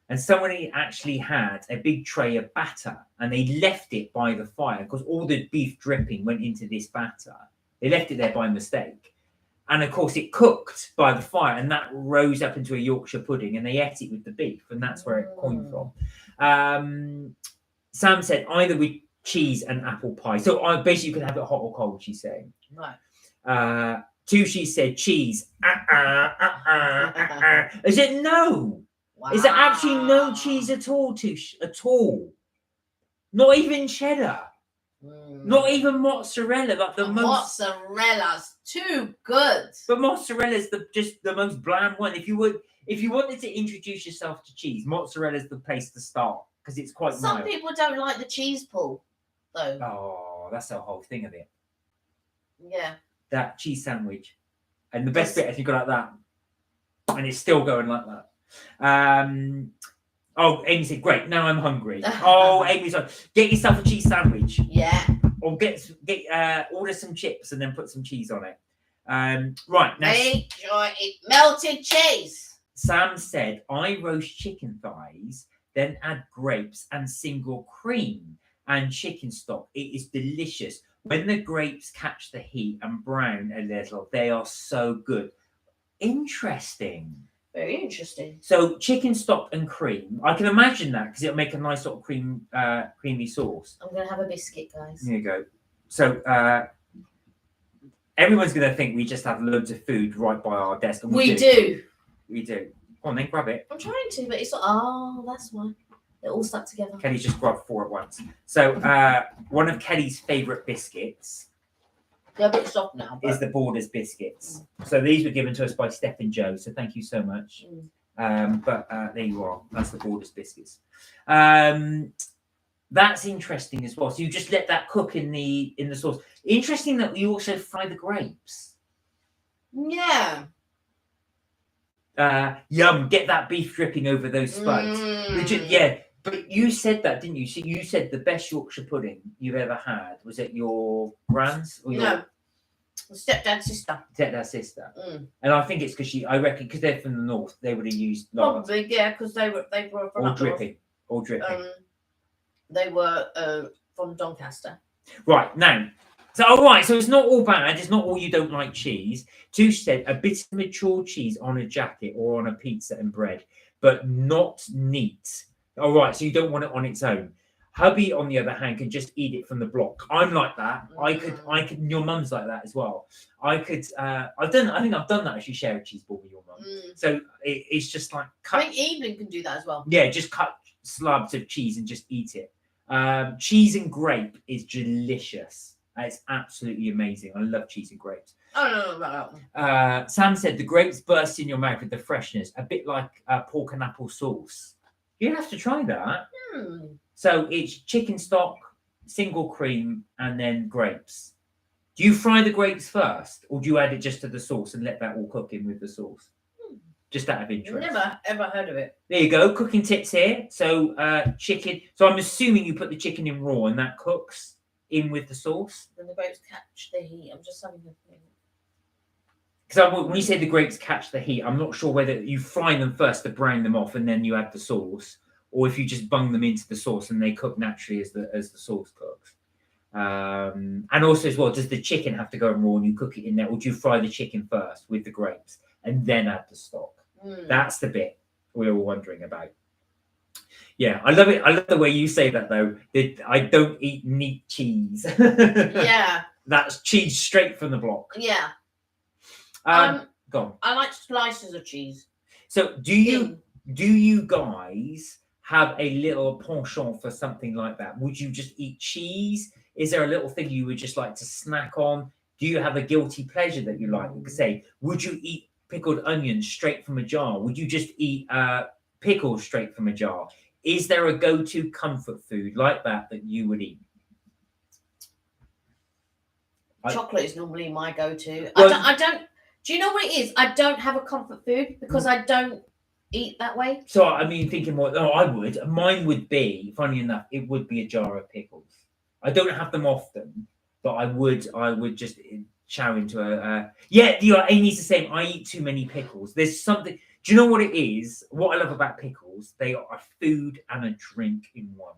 And somebody actually had a big tray of batter and they left it by the fire because all the beef dripping went into this batter. They left it there by mistake. And of course, it cooked by the fire and that rose up into a Yorkshire pudding and they ate it with the beef. And that's where it coined from. Sam said either with cheese and apple pie. So basically, you can have it hot or cold, she's saying. Right. Two, she said cheese. Is it no? Wow. Is there actually no cheese at all? At all? Not even cheddar. Not even mozzarella. Like the most. Mozzarella's too good. But mozzarella's just the most bland one. If you wanted to introduce yourself to cheese, mozzarella's the place to start because it's quite. Some mild. people don't like the cheese pull, though. Oh, that's the whole thing of it. Yeah. That cheese sandwich, and the best bit is you go like that, and it's still going like that. Oh, Amy said, "Great, now I'm hungry." Oh, Amy's like, "Get yourself a cheese sandwich." Yeah. Or order some chips and then put some cheese on it. Right now, make sure it melted cheese. Sam said, "I roast chicken thighs, then add grapes and single cream and chicken stock. It is delicious. When the grapes catch the heat and brown a little, they are so good." Interesting. Very interesting. So chicken stock and cream. I can imagine that because it'll make a nice sort of creamy sauce. I'm going to have a biscuit, guys. There you go. So everyone's going to think we just have loads of food right by our desk. And we do. We do. Go on then, grab it. I'm trying to, but it's not. Oh, that's why. They're all stuck together. Kelly just grabbed 4 at once. So one of Kelly's favourite biscuits. They're a bit soft now. But... is the Borders biscuits. So these were given to us by Steph and Joe. So thank you so much. But there you are. That's the Borders biscuits. That's interesting as well. So you just let that cook in the sauce. Interesting that you also fry the grapes. Yeah. Yum! Get that beef dripping over those spuds. Yeah. But you said that, didn't you? So you said the best Yorkshire pudding you've ever had was at your grand's or your stepdad's sister. Stepdad's sister. And I think it's because I reckon because they're from the north, they would have used lard. Probably, yeah, because they were from all dripping. All dripping. They were from Doncaster. Right now. So all right, so it's not all bad. It's not all you don't like cheese. Two said a bit of mature cheese on a jacket or on a pizza and bread, but not neat. All right, so you don't want it on its own. Hubby, on the other hand, can just eat it from the block. I'm like that. I could. Your mum's like that as well. I think I've done that actually. Share a cheese ball with your mum. So it's just like cut. I think Evelyn can do that as well. Yeah, just cut slabs of cheese and just eat it. Cheese and grape is delicious. It's absolutely amazing. I love cheese and grapes. Oh no. Sam said the grapes burst in your mouth with the freshness, a bit like pork and apple sauce. You have to try that. So it's chicken stock, single cream, and then grapes. Do you fry the grapes first, or do you add it just to the sauce and let that all cook in with the sauce? Just out of interest. Never ever heard of it. There you go. Cooking tips here. So chicken. So I'm assuming you put the chicken in raw and that cooks in with the sauce. Then the grapes catch the heat. I'm just having a thing. Because when you say the grapes catch the heat, I'm not sure whether you fry them first to brown them off and then you add the sauce, or if you just bung them into the sauce and they cook naturally as the sauce cooks. And also as well, does the chicken have to go in raw and you cook it in there, or do you fry the chicken first with the grapes and then add the stock? That's the bit we're all wondering about. Yeah, I love it. I love the way you say that though. I don't eat neat cheese. Yeah. That's cheese straight from the block. Yeah. Go on. I like slices of cheese. So do you guys have a little penchant for something like that? Would you just eat cheese? Is there a little thing you would just like to snack on? Do you have a guilty pleasure that you like? Say, would you eat pickled onions straight from a jar? Would you just eat pickles straight from a jar? Is there a go-to comfort food like that you would eat? Chocolate is normally my go-to. Well, I don't Do you know what it is? I don't have a comfort food because I don't eat that way. So I mean, thinking more. Oh, I would. Mine would be. Funny enough, it would be a jar of pickles. I don't have them often, but I would. I would just chow into a. Yeah, Amy's the same. I eat too many pickles. There's something. Do you know what it is? What I love about pickles, they are a food and a drink in one.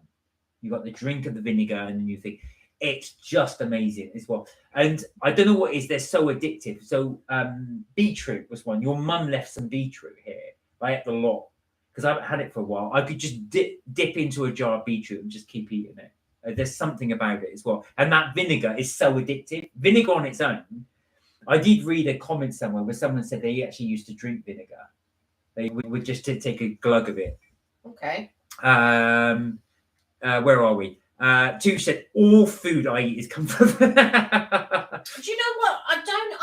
You got the drink of the vinegar, and then you think it's just amazing as well. And I don't know what it is. They're so addictive. So beetroot was one. Your mum left some beetroot here. I ate a lot because I haven't had it for a while. I could just dip into a jar of beetroot and just keep eating it. There's something about it as well. And that vinegar is so addictive. Vinegar on its own. I did read a comment somewhere where someone said they actually used to drink vinegar. They would just take a glug of it. Okay. Where are we? Two said all food I eat is comfort. Do you know what?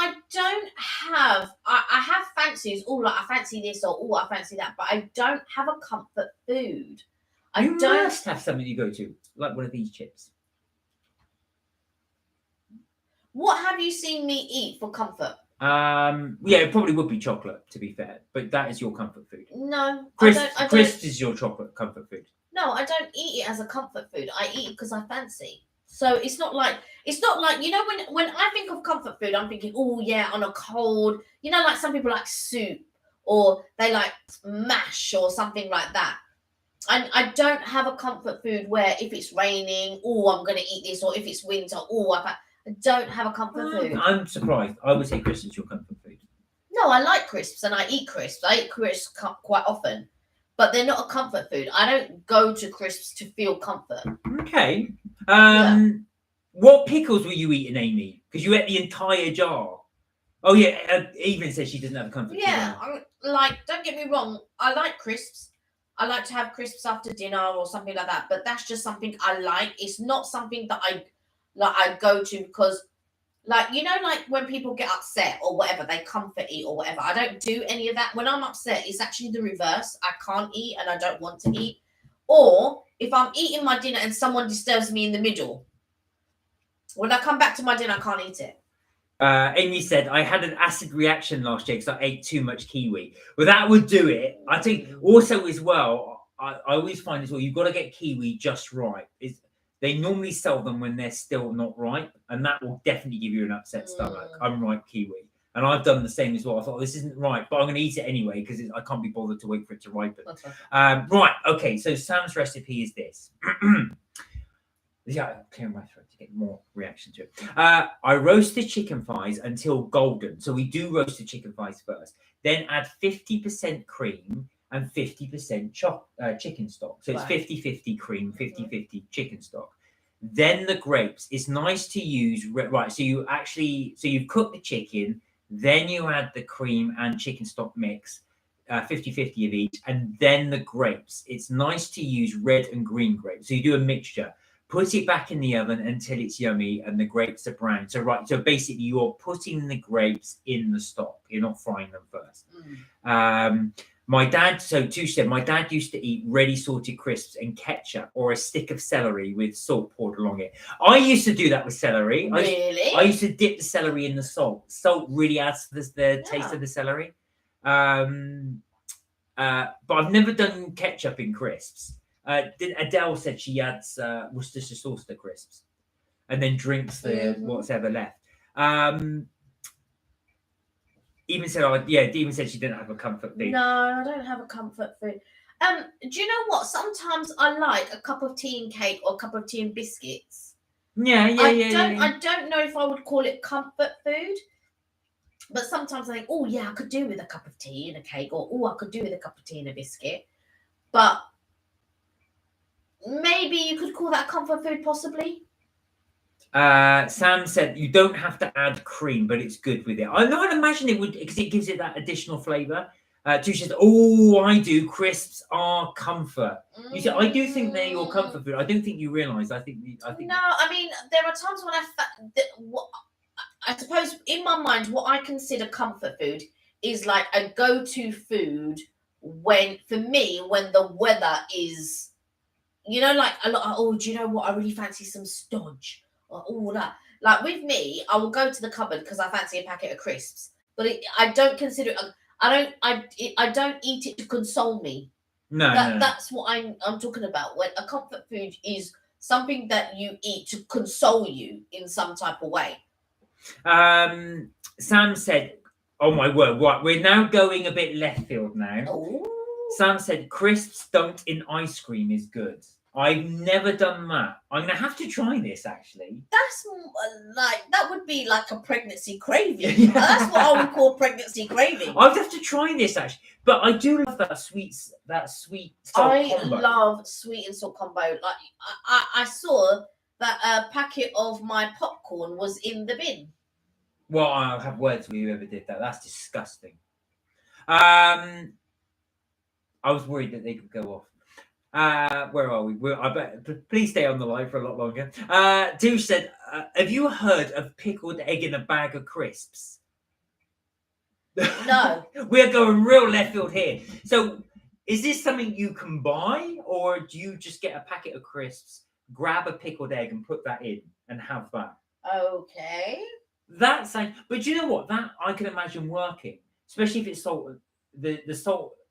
I don't have. I have fancies. Oh, like I fancy this or oh, I fancy that, but I don't have a comfort food. You must have something you go to, like one of these chips. What have you seen me eat for comfort? Yeah, it probably would be chocolate, to be fair, but that is your comfort food. No, Crisps is your chocolate comfort food. No, I don't eat it as a comfort food. I eat it because I fancy. So it's not like you know when I think of comfort food, I'm thinking, oh yeah, on a cold, you know, like some people like soup or they like mash or something like that. I don't have a comfort food where if it's raining, oh, I'm gonna eat this, or if it's winter, oh, I don't have a comfort food. I'm surprised. I would say crisps is your comfort food. No, I like crisps and I eat crisps. I eat crisps quite often, but they're not a comfort food. I don't go to crisps to feel comfort. Okay. What pickles were you eating, Amy? Because you ate the entire jar. Oh yeah, Evelyn says she doesn't have a comfort food. Yeah, like don't get me wrong. I like crisps. I like to have crisps after dinner or something like that. But that's just something I like. It's not something that I go to because, like, you know, like when people get upset or whatever, they comfort eat or whatever. I don't do any of that. When I'm upset, it's actually the reverse. I can't eat and I don't want to eat. Or if I'm eating my dinner and someone disturbs me in the middle, when I come back to my dinner, I can't eat it. Amy said, I had an acid reaction last year because I ate too much kiwi. Well, that would do it. I think also as well, I always find as well, you've got to get kiwi just right. They normally sell them when they're still not ripe, and that will definitely give you an upset stomach. Unripe kiwi. And I've done the same as well. I thought, this isn't right, but I'm going to eat it anyway because I can't be bothered to wait for it to ripen. Right, okay, so Sam's recipe is this. Yeah, clear my throat to get more reaction to it. I roast the chicken thighs until golden. So we do roast the chicken thighs first. Then add 50% cream and 50% chicken stock. So it's 50-50 cream, 50-50 chicken stock. Then the grapes. It's nice to use, right, so you've cooked the chicken, then you add the cream and chicken stock mix, 50-50 of each, and then the grapes. It's nice to use red and green grapes. So you do a mixture. Put it back in the oven until it's yummy and the grapes are brown. So basically you're putting the grapes in the stock. You're not frying them first. My dad used to eat ready salted crisps and ketchup or a stick of celery with salt poured along it. I used to do that with celery. Really? I used to dip the celery in the salt. Salt really adds to the taste of the celery. But I've never done ketchup in crisps. Adele said she adds Worcestershire sauce to crisps and then drinks the what's ever left. Even said she didn't have a comfort food. No, I don't have a comfort food. Do you know what? Sometimes I like a cup of tea and cake or a cup of tea and biscuits. I don't know if I would call it comfort food, but sometimes I think, oh yeah, I could do with a cup of tea and a cake, or oh, I could do with a cup of tea and a biscuit. But maybe you could call that comfort food, possibly. Sam said you don't have to add cream, but it's good with it. I'd imagine it would because it gives it that additional flavour. Tush says, "Oh, I do. Crisps are comfort." You see, I do think they're your comfort food. I don't think you realise. I think. No, I mean there are times when I suppose in my mind, what I consider comfort food is like a go-to food when the weather is. You know, like a lot. Oh, do you know what? I really fancy some stodge or all that. Like with me, I will go to the cupboard because I fancy a packet of crisps. but I don't consider it. I don't eat it to console me. No, no. That's what I'm talking about. When a comfort food is something that you eat to console you in some type of way. Sam said, "Oh my word! Right, we're now going a bit left field now." Ooh. Sam said, "Crisps dunked in ice cream is good." I've never done that. I'm gonna have to try this actually. That's like that would be like a pregnancy craving. That's what I would call pregnancy craving. I'd have to try this actually, but I do love that sweet salt combo. Love sweet and salt combo. Like I saw that a packet of my popcorn was in the bin. Well, I'll have words with whoever did that. That's disgusting. I was worried that they could go off. Where are we? Please stay on the line for a lot longer. Douche said, "Have you heard of pickled egg in a bag of crisps?" No. We're going real left field here. So, is this something you can buy, or do you just get a packet of crisps, grab a pickled egg, and put that in and have that? Okay. That's like, but you know what? That I can imagine working, especially if it's salted.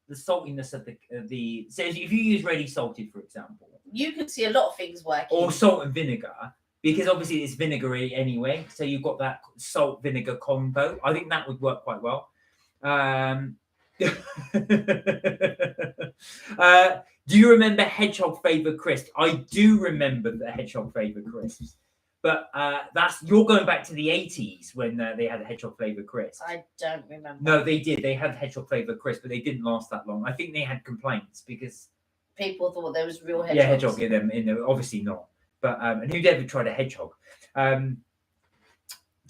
The saltiness of the. So if you use ready salted, for example, you can see a lot of things working. Or salt and vinegar, because obviously it's vinegary anyway. So you've got that salt vinegar combo. I think that would work quite well. Do you remember hedgehog flavour crisps? I do remember the hedgehog flavour crisps. But you're going back to the 80s when they had a hedgehog flavour crisp. I don't remember. No, they did. They had hedgehog flavour crisp, but they didn't last that long. I think they had complaints because people thought there was real hedgehogs. Yeah, hedgehog in them. Obviously not. But and who'd ever tried a hedgehog?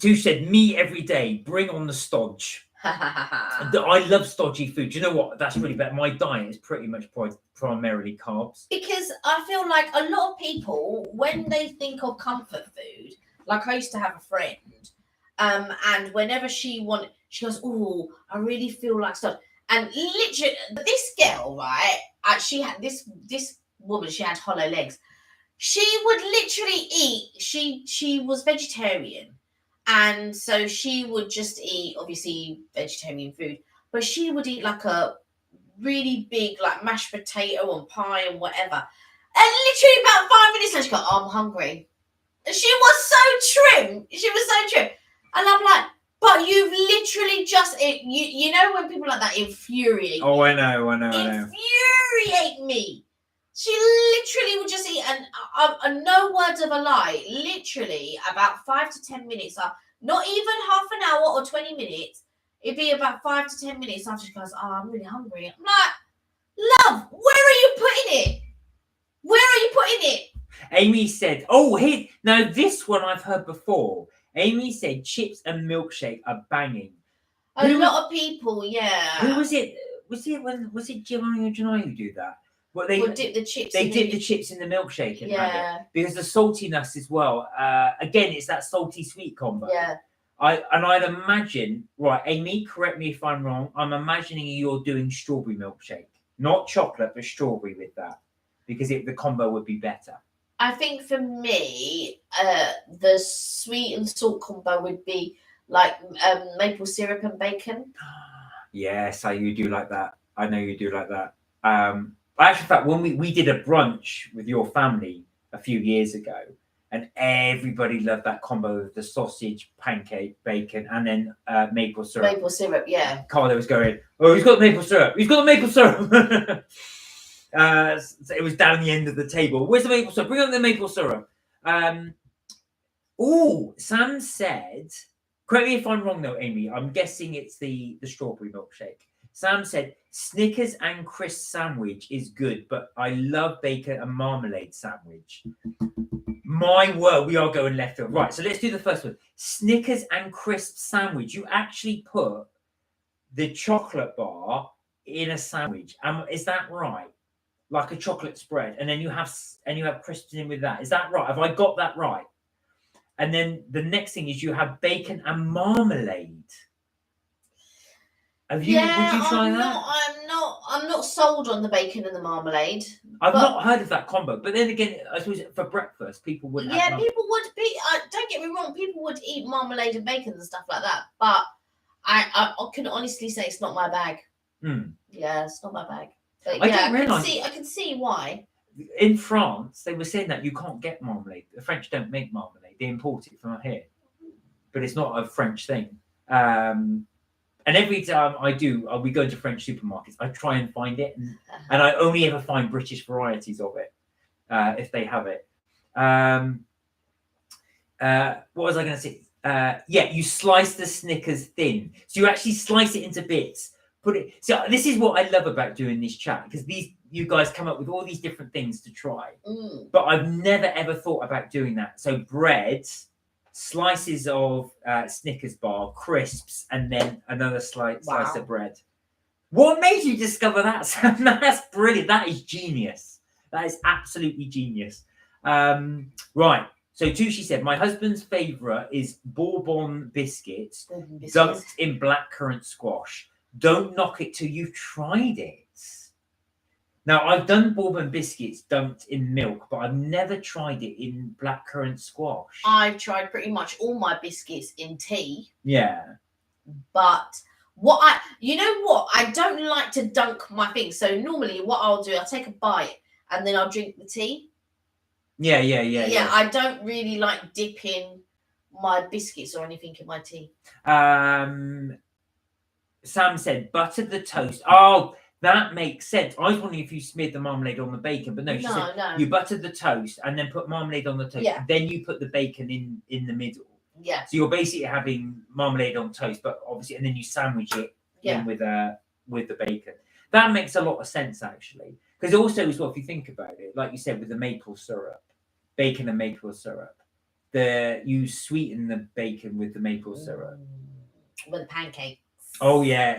Two said, "Me every day. Bring on the stodge." I love stodgy food. Do you know what? That's really bad. My diet is pretty much primarily carbs. Because I feel like a lot of people, when they think of comfort food, like I used to have a friend, and whenever she goes, "Oh, I really feel like stodgy." And literally, this girl, right? She had this woman. She had hollow legs. She would literally eat. She was vegetarian. And so she would just eat, obviously, vegetarian food. But she would eat like a really big, like mashed potato and pie and whatever. And literally about 5 minutes later, she go, "Oh, I'm hungry." And she was so trim. And I'm like, but you've literally just, you know when people like that infuriate me. Oh, I know. Infuriate me. She literally would just eat, and no words of a lie, literally about 5 to 10 minutes, not even half an hour or 20 minutes, it'd be about 5 to 10 minutes after she goes, "Oh, I'm really hungry." I'm like, "Love, where are you putting it? Where are you putting it?" Amy said, "Oh, here, now this one I've heard before." Amy said, "Chips and milkshake are banging." A lot of people, yeah. Who was it? Was it Giovanni or Janai who do that? They dip the chips. They dip the chips in the milkshake and have yeah. it, because the saltiness as well. Again, it's that salty sweet combo. Yeah. I'd imagine, right, Amy, correct me if I'm wrong. I'm imagining you're doing strawberry milkshake, not chocolate, but strawberry with that, because the combo would be better. I think for me, the sweet and salt combo would be like maple syrup and bacon. Yes, you do like that. I know you do like that. Actually, in fact, when we did a brunch with your family a few years ago, and everybody loved that combo of the sausage, pancake, bacon, and then maple syrup. Maple syrup, yeah. Carlo was going, "Oh, he's got maple syrup. He's got the maple syrup." So it was down the end of the table. "Where's the maple syrup? Bring on the maple syrup." Sam said, correct me if I'm wrong though, Amy, I'm guessing it's the strawberry milkshake. Sam said, "Snickers and crisp sandwich is good, but I love bacon and marmalade sandwich." My word, we are going left field. Right, so let's do the first one. Snickers and crisp sandwich. You actually put the chocolate bar in a sandwich. Is that right? Like a chocolate spread, and then you have crisps in with that. Is that right? Have I got that right? And then the next thing is you have bacon and marmalade. Would you try that? I'm not sold on the bacon and the marmalade. I've not heard of that combo, but then again, I suppose for breakfast people would. Yeah, people would be. Don't get me wrong, people would eat marmalade and bacon and stuff like that. But I can honestly say it's not my bag. Hmm. Yeah, it's not my bag. But I yeah, didn't realise. I can see why. In France, they were saying that you can't get marmalade. The French don't make marmalade; they import it from here. But it's not a French thing. And every time we go into French supermarkets, I try and find it, and I only ever find British varieties of it if they have it. What was I going to say? Yeah, you slice the Snickers thin, so you actually slice it into bits. Put it. So this is what I love about doing this chat, because you guys come up with all these different things to try, but I've never ever thought about doing that. So bread, slices of Snickers bar, crisps, and then another slice of bread. What made you discover that, Sam? That's brilliant. That is genius. That is absolutely genius. Right. So Tushi said, my husband's favourite is bourbon biscuits dunked in blackcurrant squash. Don't knock it till you've tried it. Now, I've done bourbon biscuits dunked in milk, but I've never tried it in blackcurrant squash. I've tried pretty much all my biscuits in tea. Yeah. But you know what? I don't like to dunk my things. So normally what I'll do, I'll take a bite and then I'll drink the tea. Yeah. I don't really like dipping my biscuits or anything in my tea. Sam said butter the toast. Oh, that makes sense. I was wondering if you smeared the marmalade on the bacon, but no, she said you buttered the toast and then put marmalade on the toast. Yeah. Then you put the bacon in the middle. Yeah. So you're basically having marmalade on toast, but obviously, and then you sandwich it in with the bacon. That makes a lot of sense, actually, because also as well, if you think about it, like you said, with the maple syrup, bacon and maple syrup, you sweeten the bacon with the maple syrup with the pancakes. Oh yeah,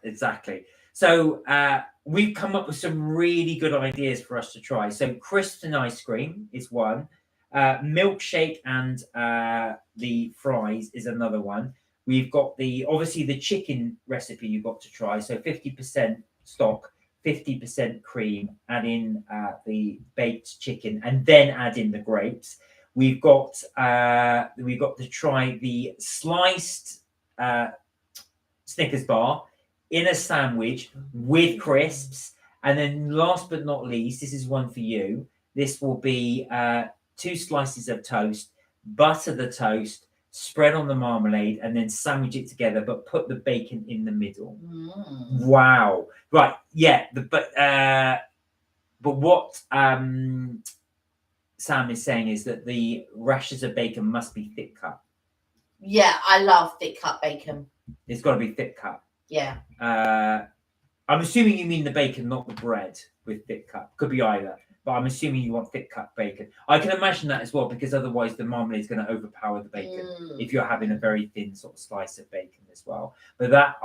exactly. So we've come up with some really good ideas for us to try. So crisps and ice cream is one. Milkshake and the fries is another one. We've got obviously the chicken recipe you've got to try. So 50% stock, 50% cream, add in the baked chicken, and then add in the grapes. We've got to try the sliced Snickers bar in a sandwich with crisps. And then last but not least, this is one for you. This will be 2 slices of toast, butter the toast, spread on the marmalade, and then sandwich it together, but put the bacon in the middle. Wow. Right. Yeah. But what Sam is saying is that the rashers of bacon must be thick cut. Yeah, I love thick cut bacon. It's got to be thick cut. Yeah. I'm assuming you mean the bacon, not the bread with thick cut. Could be either. But I'm assuming you want thick cut bacon. I can imagine that as well, because otherwise the marmalade is going to overpower the bacon if you're having a very thin sort of slice of bacon as well. But that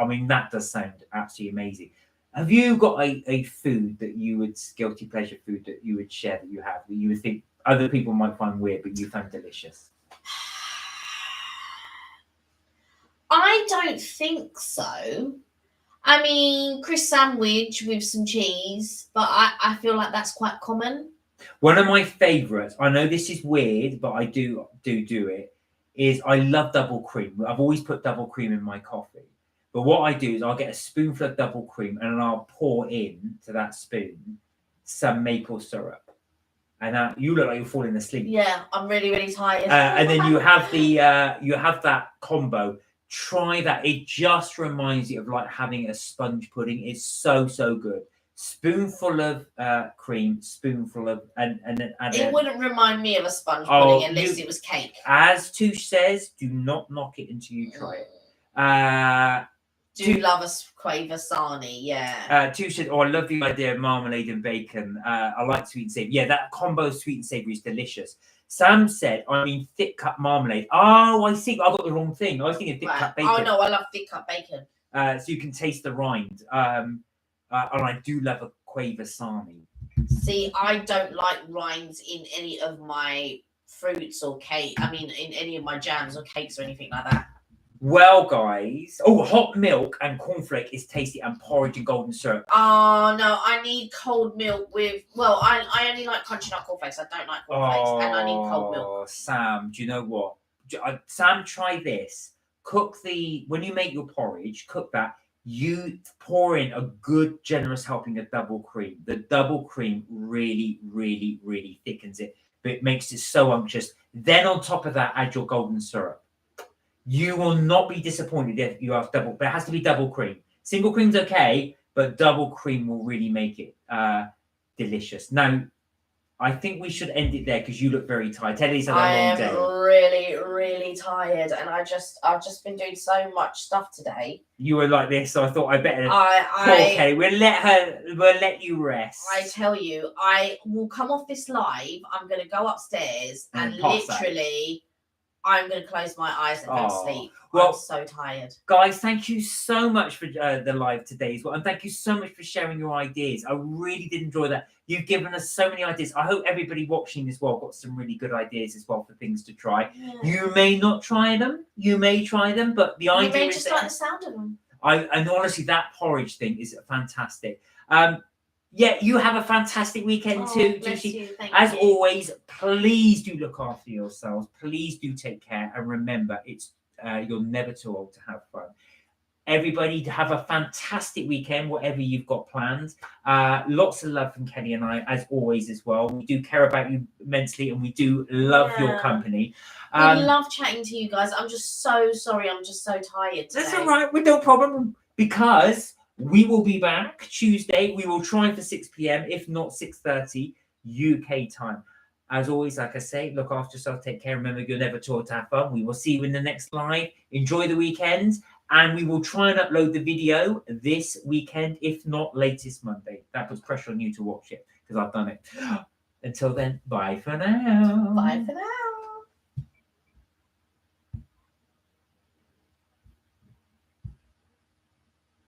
does sound absolutely amazing. Have you got a food that you would, guilty pleasure food that you would share, that you have, that you would think other people might find weird, but you find delicious? I don't think so. I mean, crisp sandwich with some cheese, but I feel like that's quite common. One of my favourites, I know this is weird, but I do it, is I love double cream. I've always put double cream in my coffee. But what I do is I'll get a spoonful of double cream and I'll pour in to that spoon some maple syrup. And you look like you're falling asleep. Yeah, I'm really, really tired. And then you have that combo. Try that. It just reminds you of like having a sponge pudding. It's so good. Spoonful of cream, spoonful of and then add it wouldn't remind me of a sponge pudding unless it was cake. As Touche says, do not knock it until you try it. Love a quavasani, yeah. Touche said, I love the idea of marmalade and bacon. I like sweet and savoury. Yeah, that combo of sweet and savoury is delicious. Sam said, I mean thick cut marmalade. Oh, I see. I got the wrong thing. I was thinking thick cut bacon. Oh, no, I love thick cut bacon. So you can taste the rind. And I do love a quavasani. See, I don't like rinds in any of my fruits or cake. I mean, in any of my jams or cakes or anything like that. Well, guys. Oh, hot milk and cornflake is tasty, and porridge and golden syrup. Oh, no, I need cold milk with... Well, I only like crunchy nut cornflakes. I don't like cornflakes, and I need cold milk. Sam, do you know what? Sam, try this. when you make your porridge, cook that. You pour in a good, generous helping of double cream. The double cream really, really, really thickens it, but it makes it so unctuous. Then on top of that, add your golden syrup. You will not be disappointed if you have double, but it has to be double cream. Single cream's okay, but double cream will really make it delicious. Now, I think we should end it there because you look very tired. Teddy's had a long day. I am really, really tired, and I've just been doing so much stuff today. You were like this, so I thought I better. Okay, we'll let you rest. I tell you, I will come off this live. I'm going to go upstairs and literally, I'm going to close my eyes and go to sleep. Well, I'm so tired. Guys, thank you so much for the live today as well. And thank you so much for sharing your ideas. I really did enjoy that. You've given us so many ideas. I hope everybody watching as well got some really good ideas as well for things to try. Yeah. You may not try them. You may try them, but the idea is... You may just like the sound of them. And honestly, that porridge thing is fantastic. Yeah, you have a fantastic weekend too, Joshi. As always, please do look after yourselves. Please do take care. And remember, it's you're never too old to have fun. Everybody have a fantastic weekend, whatever you've got planned. Lots of love from Kelly and I, as always, as well. We do care about you immensely, and we do love your company. We love chatting to you guys. I'm just so sorry. I'm just so tired today. That's all right. We're no problem, because we will be back Tuesday. We will try for 6 p.m, if not 6:30 UK time. As always, like I say, look after yourself, take care. Remember, you're never too old to have fun. We will see you in the next live. Enjoy the weekend, and we will try and upload the video this weekend, if not latest Monday. That puts pressure on you to watch it because I've done it. Until then, bye for now. Bye for now.